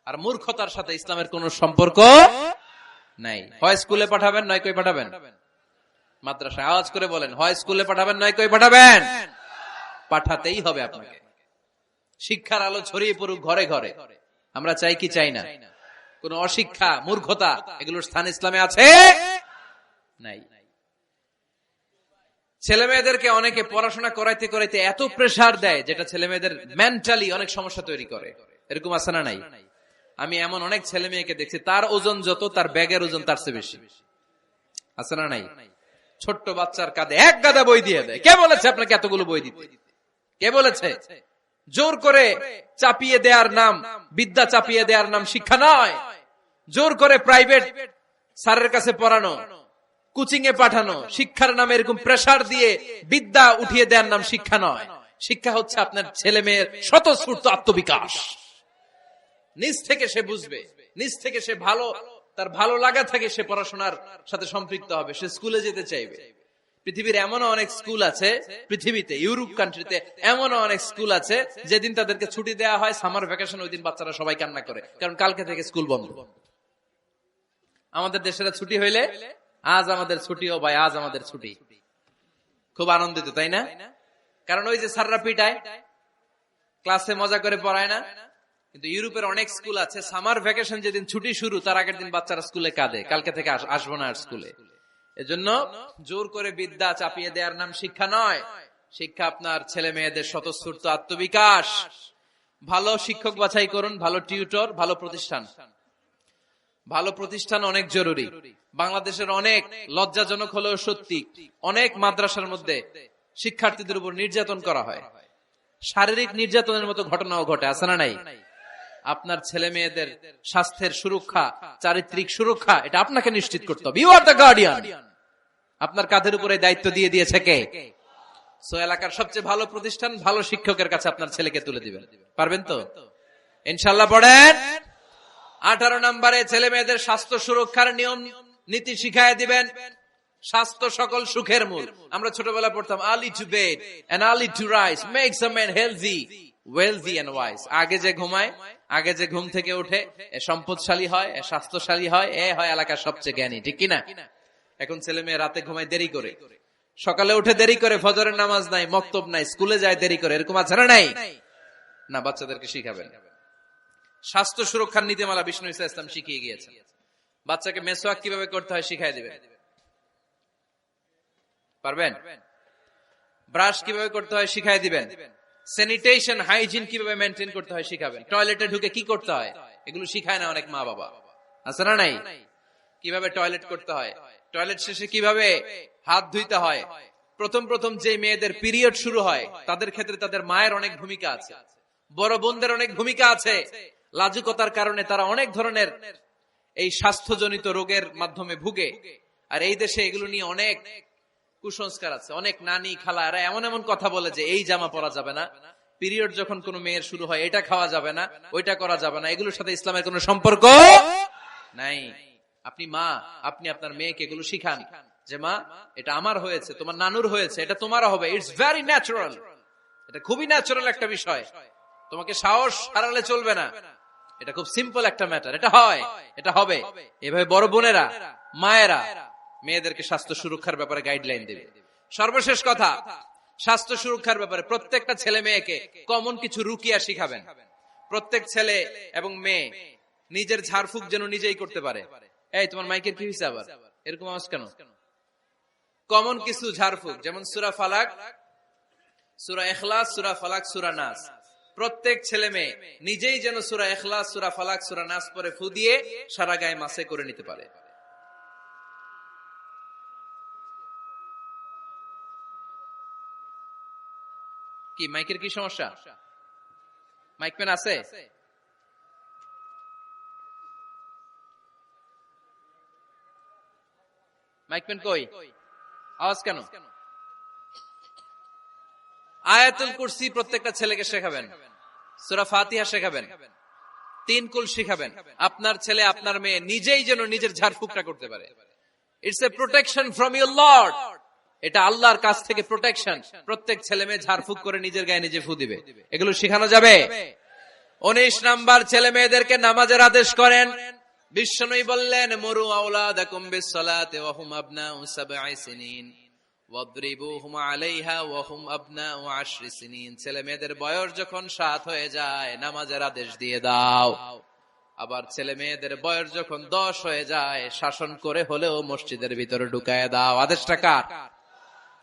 A: আর মূর্খতার সাথে ইসলামের কোন সম্পর্ক নাই। হয় স্কুলে পাঠাবেন, নয় কই পাঠাবেন মাদ্রাসায়। আওয়াজ করে বলেন, হয় স্কুলে পাঠাবেন, নয় কই পাঠাবেন। পাঠাতেই হবে আপনাকে। শিক্ষার আলো ছড়িয়ে পড়ুক ঘরে ঘরে, আমরা চাই কি চাই না? কোন অশিক্ষা, মূর্খতা এগুলোর স্থান ইসলামে আছে নাই। ছেলে মেয়েদেরকে অনেকে পড়াশোনা করাইতে করাইতে এত প্রেসার দেয়, যেটা ছেলে মেয়েদের মেন্টালি অনেক সমস্যা তৈরি করে। এরকম আছে না নাই? আমি এমন অনেক ছেলে মেয়েকে দেখছি, তার ওজন যত, তার ব্যাগের ওজন তার চেয়ে বেশি। আছে না নাই? ছোট্ট বাচ্চার কাঁধে 1 গাদা বই দিয়ে দেয়। কে বলেছে আপনাকে এতগুলো বই দিতে? কে বলেছে? জোর করে চাপিয়ে দেওয়ার নাম বিদ্যা, চাপিয়ে দেওয়ার নাম শিক্ষা নয়। জোর করে প্রাইভেট স্যারের কাছে পড়ানো, কোচিং এ পাঠানো, শিক্ষার নামে এরকম প্রেসার দিয়ে বিদ্যা উঠিয়ে দেওয়ার নাম শিক্ষা নয়। শিক্ষা হচ্ছে আপনার ছেলে মেয়ের স্বতঃস্ফূর্ত আত্মবিকাশ। নিজ থেকে সে বুঝবে, নিজ থেকে সে ভালো তার ভালো লাগা থাকে সে পড়াশোনার সাথে সম্পৃক্ত হবে, সে স্কুলে যেতে চাইবে। পৃথিবীর এমনও অনেক স্কুল আছে, পৃথিবীতে ইউরোপ কান্ট্রিতে এমনও অনেক স্কুল আছে যেদিন তাদেরকে ছুটি দেওয়া হয় সামার ভ্যাকেশন, ওই দিন বাচ্চারা সবাই কান্না করে, কারণ কালকে থেকে স্কুল বন্ধ। আমাদের দেশের ছুটি হইলে আজ আমাদের ছুটি, ও ভাই আজ আমাদের ছুটি, খুব আনন্দিত, তাই না? কারণ ওই যে স্যাররা পিটায়, ক্লাসে মজা করে পড়ায় না। কিন্তু ইউরোপের অনেক স্কুল আছে সামার ভ্যাকেশন যেদিন ছুটি শুরু তার আগের দিন বাচ্চারা স্কুলে কাঁদে, কালকে থেকে আসবো না আর স্কুলে। এজন্য জোর করে বিদ্যা চাপিয়ে দেওয়ার নাম শিক্ষা নয়। শিক্ষা আপনার ছেলে মেয়েদের স্বতঃস্ফূর্ত আত্মবিকাশ। ভালো শিক্ষক বাছাই করুন, ভালো টিউটর, ভালো প্রতিষ্ঠান। ভালো প্রতিষ্ঠান অনেক জরুরি। বাংলাদেশের অনেক লজ্জাজনক হলেও সত্যি, অনেক মাদ্রাসার মধ্যে শিক্ষার্থীদের উপর নির্যাতন করা হয়, শারীরিক নির্যাতনের মতো ঘটনাও ঘটে, আছে না নাই? আপনার ছেলে মেয়েদের স্বাস্থ্যের সুরক্ষা, চারিত্রিক সুরক্ষা, এটা আপনাকে নিশ্চিত করতে হবে। You are the guardian. আপনার কাঁধের উপরে দায়িত্ব দিয়ে দিয়েছে কে? সো এলাকার সবচেয়ে ভালো প্রতিষ্ঠান, ভালো শিক্ষকের কাছে আপনার ছেলেকে তুলে দিবেন। পারবেন তো ইনশাআল্লাহ? পড়েন। 18 নম্বরে ছেলে মেয়েদের স্বাস্থ্য সুরক্ষার নিয়ম নীতি শিখায় দিবেন। স্বাস্থ্য সকল সুখের মূল। আমরা ছোটবেলা পড়তাম early to bed and early to rise makes a man healthy, wealthy and wise. আগে যে ঘুমায়, আগে যে ঘুম থেকে ওঠে, এ সম্পদশালী হয়, এ স্বাস্থ্যশালী হয়, এ হয় এলাকার সবচেয়ে জ্ঞানী, ঠিক কিনা? এখন ছেলে মেয়ে রাতে ঘুমায় দেরি করে, সকালে উঠে দেরি করে, ফজরের নামাজ নাই, মক্তব নাই, স্কুলে যায় দেরি করে, এরকম আছে না নাই? না, বাচ্চাদেরকে শিখাবেন। স্বাস্থ্য সুরক্ষার নীতিমালা বিষ্ণু ইসলাম শিখিয়ে গিয়েছেন। বাচ্চাকে মেসওয়াক কিভাবে করতে হয় শিখাই দিবেন, পারবেন? ব্রাশ কিভাবে করতে হয় শিখাই দিবেন। স্যানিটেশন, হাইজিন কিভাবে মেইনটেইন করতে হয় শিখাবেন। টয়লেটে ঢুকে কি করতে হয় এগুলো শিখায় না অনেক মা বাবা, আছে না নাই? কিভাবে টয়লেট করতে হয়, টয়লেট শেষে কিভাবে হাত ধুইতে হয়। প্রথম যে মেয়েদের পিরিয়ড শুরু হয় তাদের ক্ষেত্রে তাদের মায়ের অনেক ভূমিকা আছে, বড় বোনদের অনেক ভূমিকা আছে। লাজুকতার কারণে তারা অনেক ধরনের এই স্বাস্থ্যজনিত রোগের মাধ্যমে ভুগে। আর এই দেশে এগুলো নিয়ে অনেক কুসংস্কার আছে। অনেক নানি খালা এরা এমন এমন কথা বলে যে এই জামা পরা যাবে না, পিরিয়ড যখন কোন মেয়ের শুরু হয় এটা খাওয়া যাবে না, ওইটা করা যাবে না। এগুলোর সাথে ইসলামের কোনো সম্পর্ক নাই। আপনি মা, আপনি আপনার মেয়েকে এগুলো শিখান যে মা এটা আমার হয়েছে, তোমার নানুর হয়েছে, এটা তোমারও হবে। ইটস ভেরি ন্যাচারাল, এটা খুবই ন্যাচারাল একটা বিষয়, তোমাকে সাহস হারালে চলবে না, এটা খুব সিম্পল একটা ম্যাটার, এটা হয়, এটা হবে। এভাবে বড় বোনেরা, মায়েরা মেয়েদেরকে স্বাস্থ্য সুরক্ষার ব্যাপারে গাইডলাইন দেবে। সর্বশেষ কথা, স্বাস্থ্য সুরক্ষার ব্যাপারে প্রত্যেকটা ছেলে মেয়েকে কমন কিছু রুকিয়া শিখাবেন। প্রত্যেক ছেলে এবং মেয়ে নিজের ঝাড়ফুঁক যেন নিজেই করতে পারে। এই তোমার মাইকের কি হয়েছে আবার, এরকম আওয়াজ কেন? কমন কিছু ঝাড়ফুঁক, যেমন সূরা ফালাক, সূরা ইখলাস, সূরা ফালাক, সূরা নাস। প্রত্যেক ছেলে মেয়ে নিজেই যেন সূরা ইখলাস, সূরা ফালাক, সূরা নাস পরে ফু দিয়ে সারা গায়ে মাসে করে নিতে পারে। কি মাইকের কি সমস্যা? মাইক পেন আছে? মাইক পেন কই? আওয়াজ কেন? আয়াতুল কুরসি প্রত্যেকটা ছেলেকে শেখাবেন, সূরা ফাতিহা শেখাবেন, 3 কুল শেখাবেন। আপনার ছেলে আপনার মেয়ে নিজেই যেন নিজের ঝাড়ফুঁকটা করতে পারে। It's a protection from your Lord, এটা আল্লাহর কাছ থেকে প্রোটেকশন। প্রত্যেক ছেলে মেয়ে ঝাড়ফুঁক করে নিজের গায়ে নিজে ফু দিবে, এগুলো শেখানো যাবে। 19 নাম্বার, ছেলে মেয়েদেরকে নামাজের আদেশ করেন। বিশ্বনবী বললেন মুরু আওলাদাকুম বিসসালাতি ওয়া হুম আবনাউ 7 সিনিন ওয়াদরিবুহুম আলাইহা ওয়া হুম আবনাউ 10 সিনিন। ছেলে মেয়েদের বয়স যখন 7 হয়ে যায় নামাজের আদেশ দিয়ে দাও। আবার ছেলে মেয়েদের বয়স যখন 10 হয়ে যায় শাসন করে হলেও মসজিদের ভিতরে ঢুকায় দাও। আদেশটা কার?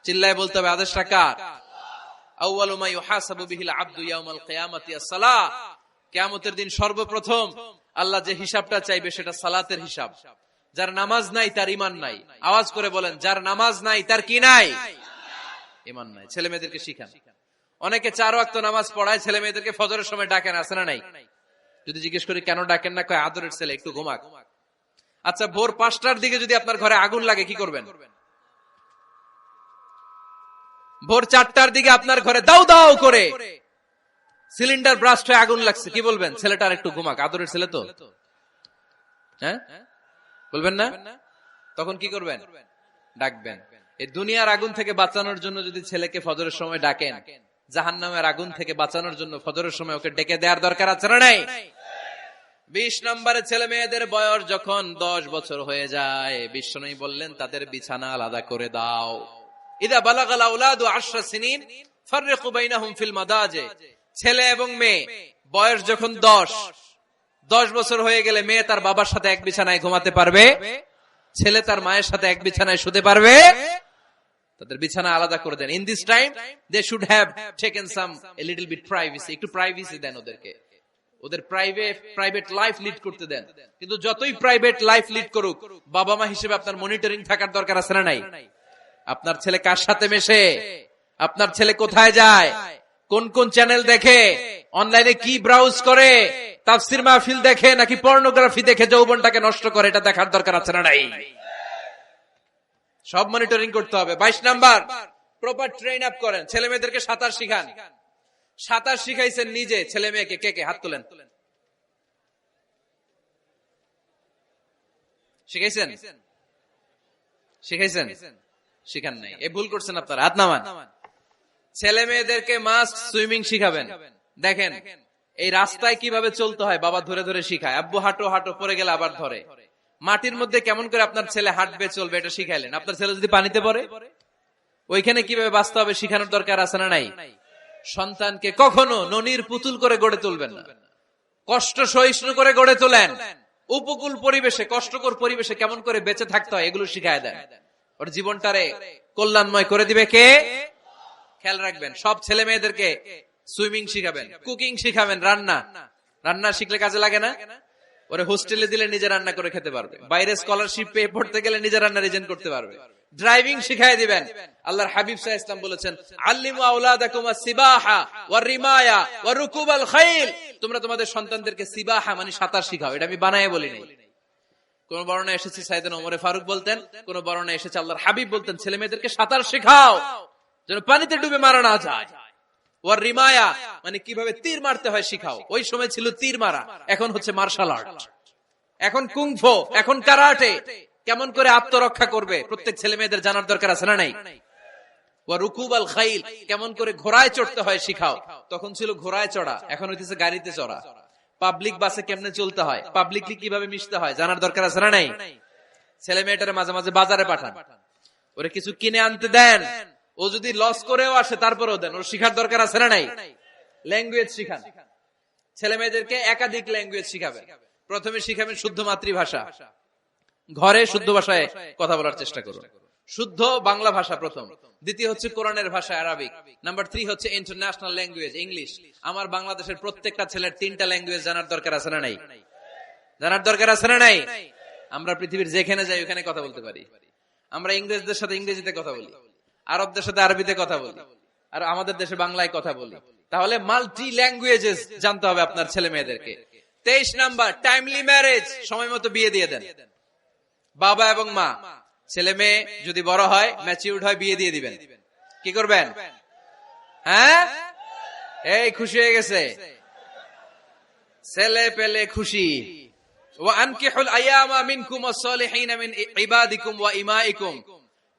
A: চিল্লায় বলতে হবে, আদেশটা কার? আউয়ালু মা ইউহাসাবু বিহিল আবদু ইয়াউমাল কিয়ামাতি আস-সালাহ। কিয়ামতের দিন সর্বপ্রথম আল্লাহ যে হিসাবটা চাইবে সেটা সালাতের হিসাব। যার নামাজ নাই তার ঈমান নাই। আওয়াজ করে বলেন, যার নামাজ নাই তার কি নাই? ঈমান নাই। ছেলে মেয়েদেরকে শিখান। অনেকে 4 ওয়াক্ত নামাজ পড়ায়, ছেলে মেয়েদেরকে ফজরের সময় ডাকেন, আছে না নাই? যদি জিজ্ঞেস করি কেন ডাকেন না, কয় আদরের ছেলে একটু ঘুমাক। আচ্ছা, ভোর 5টার দিকে যদি আপনার ঘরে আগুন লাগে কি করবেন? ভোর 4টার দিকে আপনার ঘরে দাউ দাউ করে সিলিন্ডার ব্রাস্ট হয়ে আগুন লাগছে, কি বলবেন? ছেলেটার একটু ঘুমাক, আদরের ছেলে তো। হ্যাঁ, বলবেন না? তখন কি করবেন? ডাকবেন। এই দুনিয়ার আগুন থেকে বাঁচানোর জন্য যদি ছেলেকে ফজরের সময় ডাকেন, জাহান্নামের আগুন থেকে বাঁচানোর জন্য ফজরের সময় ওকে ডেকে দেওয়ার দরকার আছে না নাই? 20 নম্বরে ছেলে মেয়েদের বয়স যখন 10 বছর হয়ে যায়, বিশ্বনবী বললেন তাদের বিছানা আলাদা করে দাও। ইদা বালাগাল আওলাদু 10 সিনিন ফাররিকু বাইনাহুম ফিল মাদাজি। ছেলে এবং মেয়ে বয়স যখন 10 বছর হয়ে গেলে মেয়ে তার বাবার সাথে এক বিছানায় ঘুমাতে পারবে, ছেলে তার মায়ের সাথে এক বিছানায় শুতে পারবে। তাদের বিছানা আলাদা করে দেন। In this time they should have taken some a little bit privacy, একটু প্রাইভেসি দেন ওদেরকে, ওদের প্রাইভেট লাইফ লিড করতে দেন। কিন্তু যতই প্রাইভেট লাইফ লিড করুক, বাবা মা হিসেবে আপনার মনিটরিং থাকার দরকার আছে না নাই? আপনার ছেলে কার সাথে মেশে, আপনার ছেলে কোথায় যায়, কোন কোন চ্যানেল দেখে, অনলাইনে কি ব্রাউজ করে, তাফসির মাহফিল দেখে নাকি পর্নোগ্রাফি দেখে যৌবনটাকে নষ্ট করে, এটা দেখার দরকার আছে না নাই? সব মনিটরিং করতে হবে। 22 নাম্বার, প্রপার ট্রেন আপ করেন। ছেলে মেয়েদেরকে সাঁতার শিখান। সাঁতার শিখাইছেন নিজে ছেলে মেয়েকে? কে কে হাত তোলেন? শিখাইছেন? শিখাইছেন? শিখান নাই, এ ভুল করছেন আপনারা। হাত নামান। ছেলে মেয়েদেরকে মাস্ট সুইমিং শিখাবেন। দেখেন এই রাস্তায় কিভাবে চলতে হয় বাবা ধরে ধরে শিখায়। আব্বু হাঁটো হাঁটো, পরে গেলে আবার ধরে। মাটির মধ্যে কেমন করে আপনার ছেলে হাঁটবে চলবে এটা শিখাইলেন। আপনার ছেলে যদি পানিতে পড়ে, ওইখানে কিভাবে বাঁচতে হবে শিখানোর দরকার আছে না নাই? সন্তানকে কখনো ননির পুতুল করে গড়ে তুলবেন না, কষ্ট সহিষ্ণু করে গড়ে তোলেন। উপকূল পরিবেশে, কষ্টকর পরিবেশে কেমন করে বেঁচে থাকতে হয় এগুলো শিখায় দেন। ওর জীবনটারে কল্যাণময় করে দিবে কে? খেয়াল রাখবেন। সব ছেলে মেয়েদেরকে সুইমিং শিখাবেন, কুকিং শিখাবেন, রান্না শিখলে কাজে লাগে না? ওরে হোস্টেলে দিলে নিজে রান্না করে খেতে পারবে, বাইরে স্কলারশিপ পেয়ে পড়তে গেলে নিজে রান্না রিজেন্ট করতে পারবে। ড্রাইভিং শিখাই দিবেন। আল্লাহর হাবিব সাল্লাল্লাহু আলাইহি ওয়াসাল্লাম বলেছেন, আল্লিমু আওলাদাকুম আস-সিবাহা ওয়া রিমায়া ওয়া রুকুবাল খাইল। তোমরা তোমাদের সন্তানদেরকে সিবাহা মানে সাঁতার শিখাও। এটা আমি বানায়ে বলি নাই। কোন বর্ণনায় এসেছে সাইয়েদনা ওমর ফারুক বলতেন, কোন বর্ণনায় এসেছে আল্লাহর হাবিব বলতেন ছেলে মেয়েদেরকে সাঁতার শেখাও যেন পানিতে ডুবে মারা না যায়। ওয়ার রিমায়া মানে কিভাবে তীর মারতে হয় শিখাও। ওই সময় ছিল তীর মারা, এখন হচ্ছে মার্শাল আর্ট, এখন কুংফু, এখন কারাটে। কেমন করে আত্মরক্ষা করবে প্রত্যেক ছেলে মেয়েদের জানার দরকার আছে না নাই? ওয়া রুকুবাল খাইল, কেমন করে ঘোড়ায় চড়তে হয় শিখাও। তখন ছিল ঘোড়ায় চড়া, এখন হইতেছে গাড়িতে চড়া। পাবলিক বাসে কেমনে চলতে হয়, পাবলিকলি কিভাবে মিশতে হয় জানার দরকার আছে না নাই? ছেলে মেয়েটারে মাঝে মাঝে বাজারে পাঠান, ওরে কিছু কিনে আনতে দেন। ও যদি লস করেও আসে তারপরেও দেন, ওর শিখার দরকার আছে না নাই? ল্যাঙ্গুয়েজ শিখান। ছেলে মেয়েদেরকে একাধিক ল্যাঙ্গুয়েজ শিখাবেন। প্রথমে শিখাবেন শুদ্ধ মাতৃভাষা, ঘরে শুদ্ধ ভাষায় কথা বলার চেষ্টা করুন। শুদ্ধ বাংলা ভাষা প্রথম। দ্বিতীয় হচ্ছে কোরআনের ভাষা আরবিক। নাম্বার 3 হচ্ছে ইন্টারন্যাশনাল ল্যাঙ্গুয়েজ ইংলিশ। আমার বাংলাদেশের প্রত্যেকটা ছেলের 3টা ল্যাঙ্গুয়েজ জানার দরকার আছে না নাই? জানার দরকার আছে না নাই? আমরা পৃথিবীর যেখানে যাই ওখানে কথা বলতে পারি। আমরা ইংরেজদের সাথে ইংরেজিতে কথা বলি, আরবদের সাথে আরবিতে কথা বলি, আর আমাদের দেশে বাংলায় কথা বলি। তাহলে মাল্টি ল্যাঙ্গুয়েজেস জানতে হবে আপনার ছেলে মেয়েদেরকে। 23 নাম্বার, টাইমলি ম্যারেজ, সময় মতো বিয়ে দিয়ে দেন। বাবা এবং মা, ছেলে মেয়ে যদি বড় হয়, ম্যাচিউরড হয়, বিয়ে দিয়ে দিবেন। কি করবেন? হ্যাঁ, এই খুশি হয়ে গেছে, ছেলে পেলে খুশি। ওয়া আনকিহুল আয়ামা মিনকুম ওয়াস-সালিহিনা মিন ইবাদিকুম ওয়া ইমাইকুম।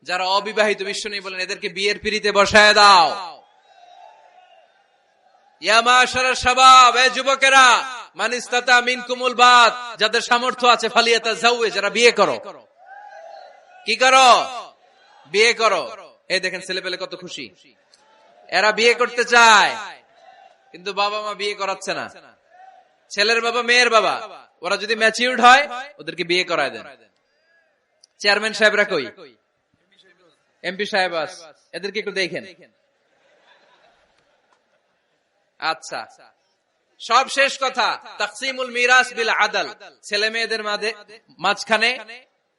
A: যারা অবিবাহিত, বিশ্বনবী বলেন এদেরকে বিয়ের পিঁড়িতে বসায় দাও। ইয়া মাশারাশ শাবাব, এ যুবকেরা, মান ইসতাতা মিনকুমুল বাত, যাদের সামর্থ্য আছে ফালিয়াতাযাওয়াজ, যারা বিয়ে করো। কি করো? বিয়ে করো। এই দেখেন ছেলে পেলে কত খুশি, এরা বিয়ে করতে চায় কিন্তু বাবা মা বিয়ে করাচ্ছে না। ছেলের বাবা মেয়ের বাবা, ওরা যদি ম্যাচিউরড হয় ওদেরকে বিয়ে করায় দেন। চেয়ারম্যান সাহেবরা কই? এমপি সাহেব, এদেরকে একটু দেখেন। আচ্ছা, সব শেষ কথা, তাকসিমুল মিরাস বিল আদল। ছেলে মেয়েদের মাঝখানে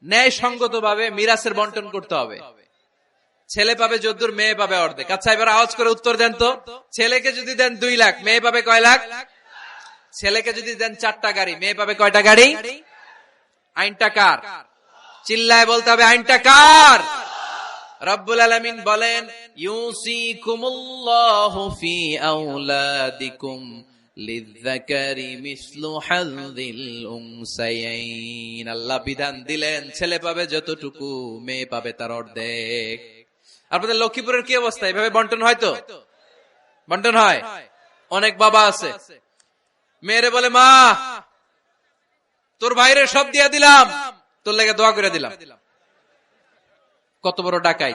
A: ন্যায় সঙ্গত ভাবে মিরাসের বন্টন করতে হবে। ছেলে পাবে যদ্দুর, মেয়ে পাবে অর্ধেক। আচ্ছা এবার আওয়াজ করে উত্তর দেন তো, ছেলেকে যদি দেন 2 লাখ, মেয়ে পাবে কয় লাখ? ছেলেকে যদি দেন 4টা গাড়ি, মেয়ে পাবে কয়টা গাড়ি? আইনটা কার? চিল্লায় বলতে হবে, আইনটা কার? রব্বুল আলামিন বলেন, ইউসিকুমুল্লাহু ফি আওলাদিকুম লিযযাকারি মিসলু হাযযিল উনসায়াইন। আল্লাহ বিধান দিলেন ছেলে পাবে যতটুকু, মেয়ে পাবে তার অর্ধেক। আপনাদের লক্ষ্মীপুরের কি অবস্থা? এভাবে বন্টন হয় তো? বন্টন হয়? অনেক বাবা আছে, মেয়েরে বলে মা তোর ভাইরে সব দিয়া দিলাম, তোর লেগে দোয়া করে দিলাম। কত বড় ডাকাই!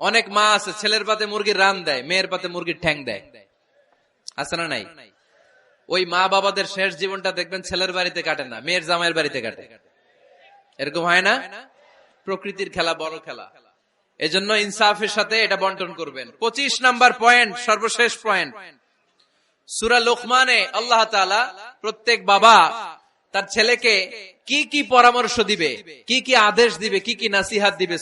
A: অনেক মা আছে ছেলের পাতে মুরগির রান দেয়, মেয়ের পাতে মুরগির ঠ্যাং দেয়। আছে না নাই? ওই মা বাবাদের শেষ জীবনটা দেখবেন ছেলের বাড়িতে কাটে না, মেয়ের জামাইয়ের বাড়িতে কাটে। এরকম হয় না? প্রকৃতির খেলা বড় খেলা। এজন্য ইনসাফের সাথে এটা বন্টন করবেন। 25 নাম্বার পয়েন্ট, সর্বশেষ পয়েন্ট, সূরা লোকমানে আল্লাহ তাআলা প্রত্যেক বাবা তার ছেলেকে কি কি পরামর্শ দিবে, কি কি আদেশ দিবে, কি কি নাসিহাত দিবে,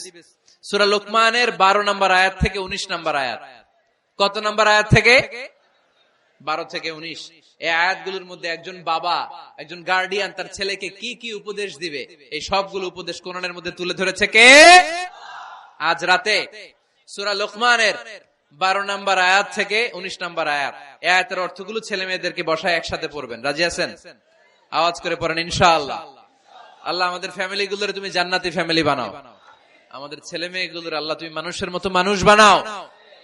A: সূরা লোকমানের 12 নম্বর আয়াত থেকে 19 নম্বর আয়াত। কত নম্বর আয়াত থেকে? 12 থেকে 19। এই আয়াতগুলোর মধ্যে একজন বাবা, একজন গার্ডিয়ান তার ছেলেকে কি কি উপদেশ দিবে, এই সবগুলো উপদেশ কোরআনের মধ্যে তুলে ধরেছে কে? আজ রাতে সূরা লোকমানের 12 নম্বর আয়াত থেকে 19 নম্বর আয়াত, এই আয়াতের অর্থগুলো ছেলে মেয়েদেরকে বসায় একসাথে পড়বেন। রাজি আছেন? আওয়াজ করে পড়েন ইনশাআল্লাহ। আল্লাহ আমাদের ফ্যামিলি গুলোর তুমি জান্নাতি ফ্যামিলি বানাও, আমাদের ছেলে মেয়েগুলোর আল্লাহ তুমি মানুষের মতো মানুষ বানাও,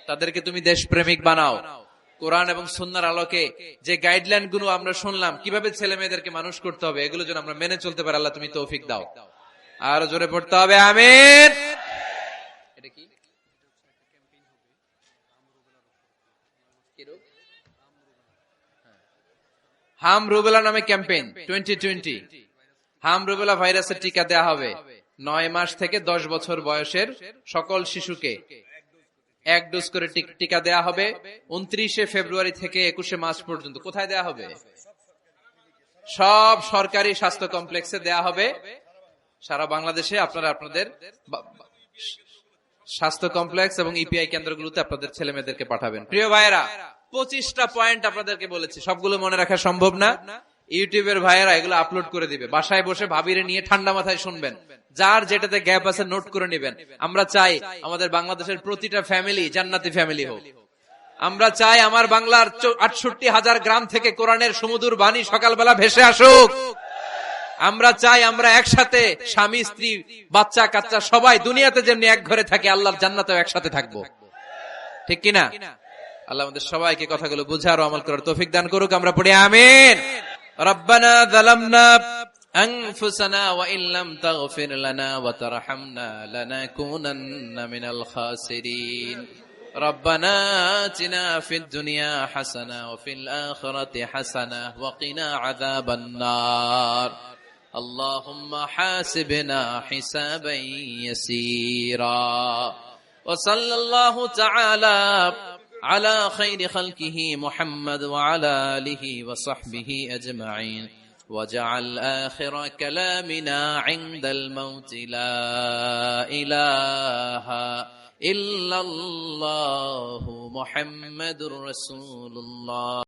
A: তাদেরকে তুমি দেশপ্রেমিক বানাও। কোরআন এবং সুন্নাহর আলোকে যে গাইডলাইন গুলো আমরা শুনলাম কিভাবে ছেলে মেয়েদেরকে মানুষ করতে হবে, এগুলো যেন আমরা মেনে চলতে পারি, আল্লাহ তুমি তৌফিক দাও। আর জোরে পড়তে হবে আমিন। এটা কি? হাম রুবেলা নামে ক্যাম্পেইন 2020। হাম রুবেলা ভাইরাসের টিকা দেয়া হবে 9 মাস থেকে 10 বছর বয়সের সকল শিশুকে 1 ডোজ করে টিকা দেয়া হবে 29 ফেব্রুয়ারি থেকে 21 মার্চ পর্যন্ত। কোথায় দেয়া হবে? সব সরকারি স্বাস্থ্য কমপ্লেক্সে দেয়া হবে সারা বাংলাদেশে। আপনারা আপনাদের স্বাস্থ্য কমপ্লেক্স এবং ইপিআই কেন্দ্রগুলোতে আপনাদের ছেলে মেয়েদেরকে পাঠাবেন। প্রিয় ভাইয়েরা, 25টা পয়েন্ট আপনাদেরকে বলেছি, সবগুলো মনে রাখা সম্ভব না। ইউটিউবের ভাইয়েরা এগুলো আপলোড করে দিবে, বাসায় বসে ভাবিরে নিয়ে ঠান্ডা মাথায় শুনবেন, যার যেটাতে গ্যাপ আছে নোট করে নেবেন। আমরা চাই আমাদের বাংলাদেশের প্রতিটা ফ্যামিলি জান্নাতি ফ্যামিলি হোক। আমরা চাই আমার বাংলার 68,000 গ্রাম থেকে কোরআনের সুমধুর বাণী সকালবেলা ভেসে আসুক। আমরা চাই আমরা একসাথে স্বামী স্ত্রী বাচ্চা কাচ্চা সবাই দুনিয়াতে যেমনি এক ঘরে থাকে, আল্লাহর জান্নাতেও একসাথে থাকবো। ঠিক কিনা? আল্লাহ আমাদের সবাইকে কথাগুলো বুঝার ও আমল করার তৌফিক দান করুক। আমরা পড়ি আমিন। রব্বানা যালামনা আনফুসানা ওয়া ইল্লাম তাগফির লানা ওয়া তারহামনা লানাকুনান্না মিনাল খাসিরিন। রব্বানা আতিনা ফিদ দুনিয়া হাসানা ওয়া ফিল আখিরাতি হাসানা ওয়া কিনা আযাবান নার। আল্লাহুম্মা হাসিবনা হিসাবান ইয়াসীরা। ওয়া সাল্লাল্লাহু তাআলা على خير خلقه محمد وعلى آله وصحبه أجمعين وجعل آخر كلامنا عند الموت لا إله إلا الله محمد رسول الله.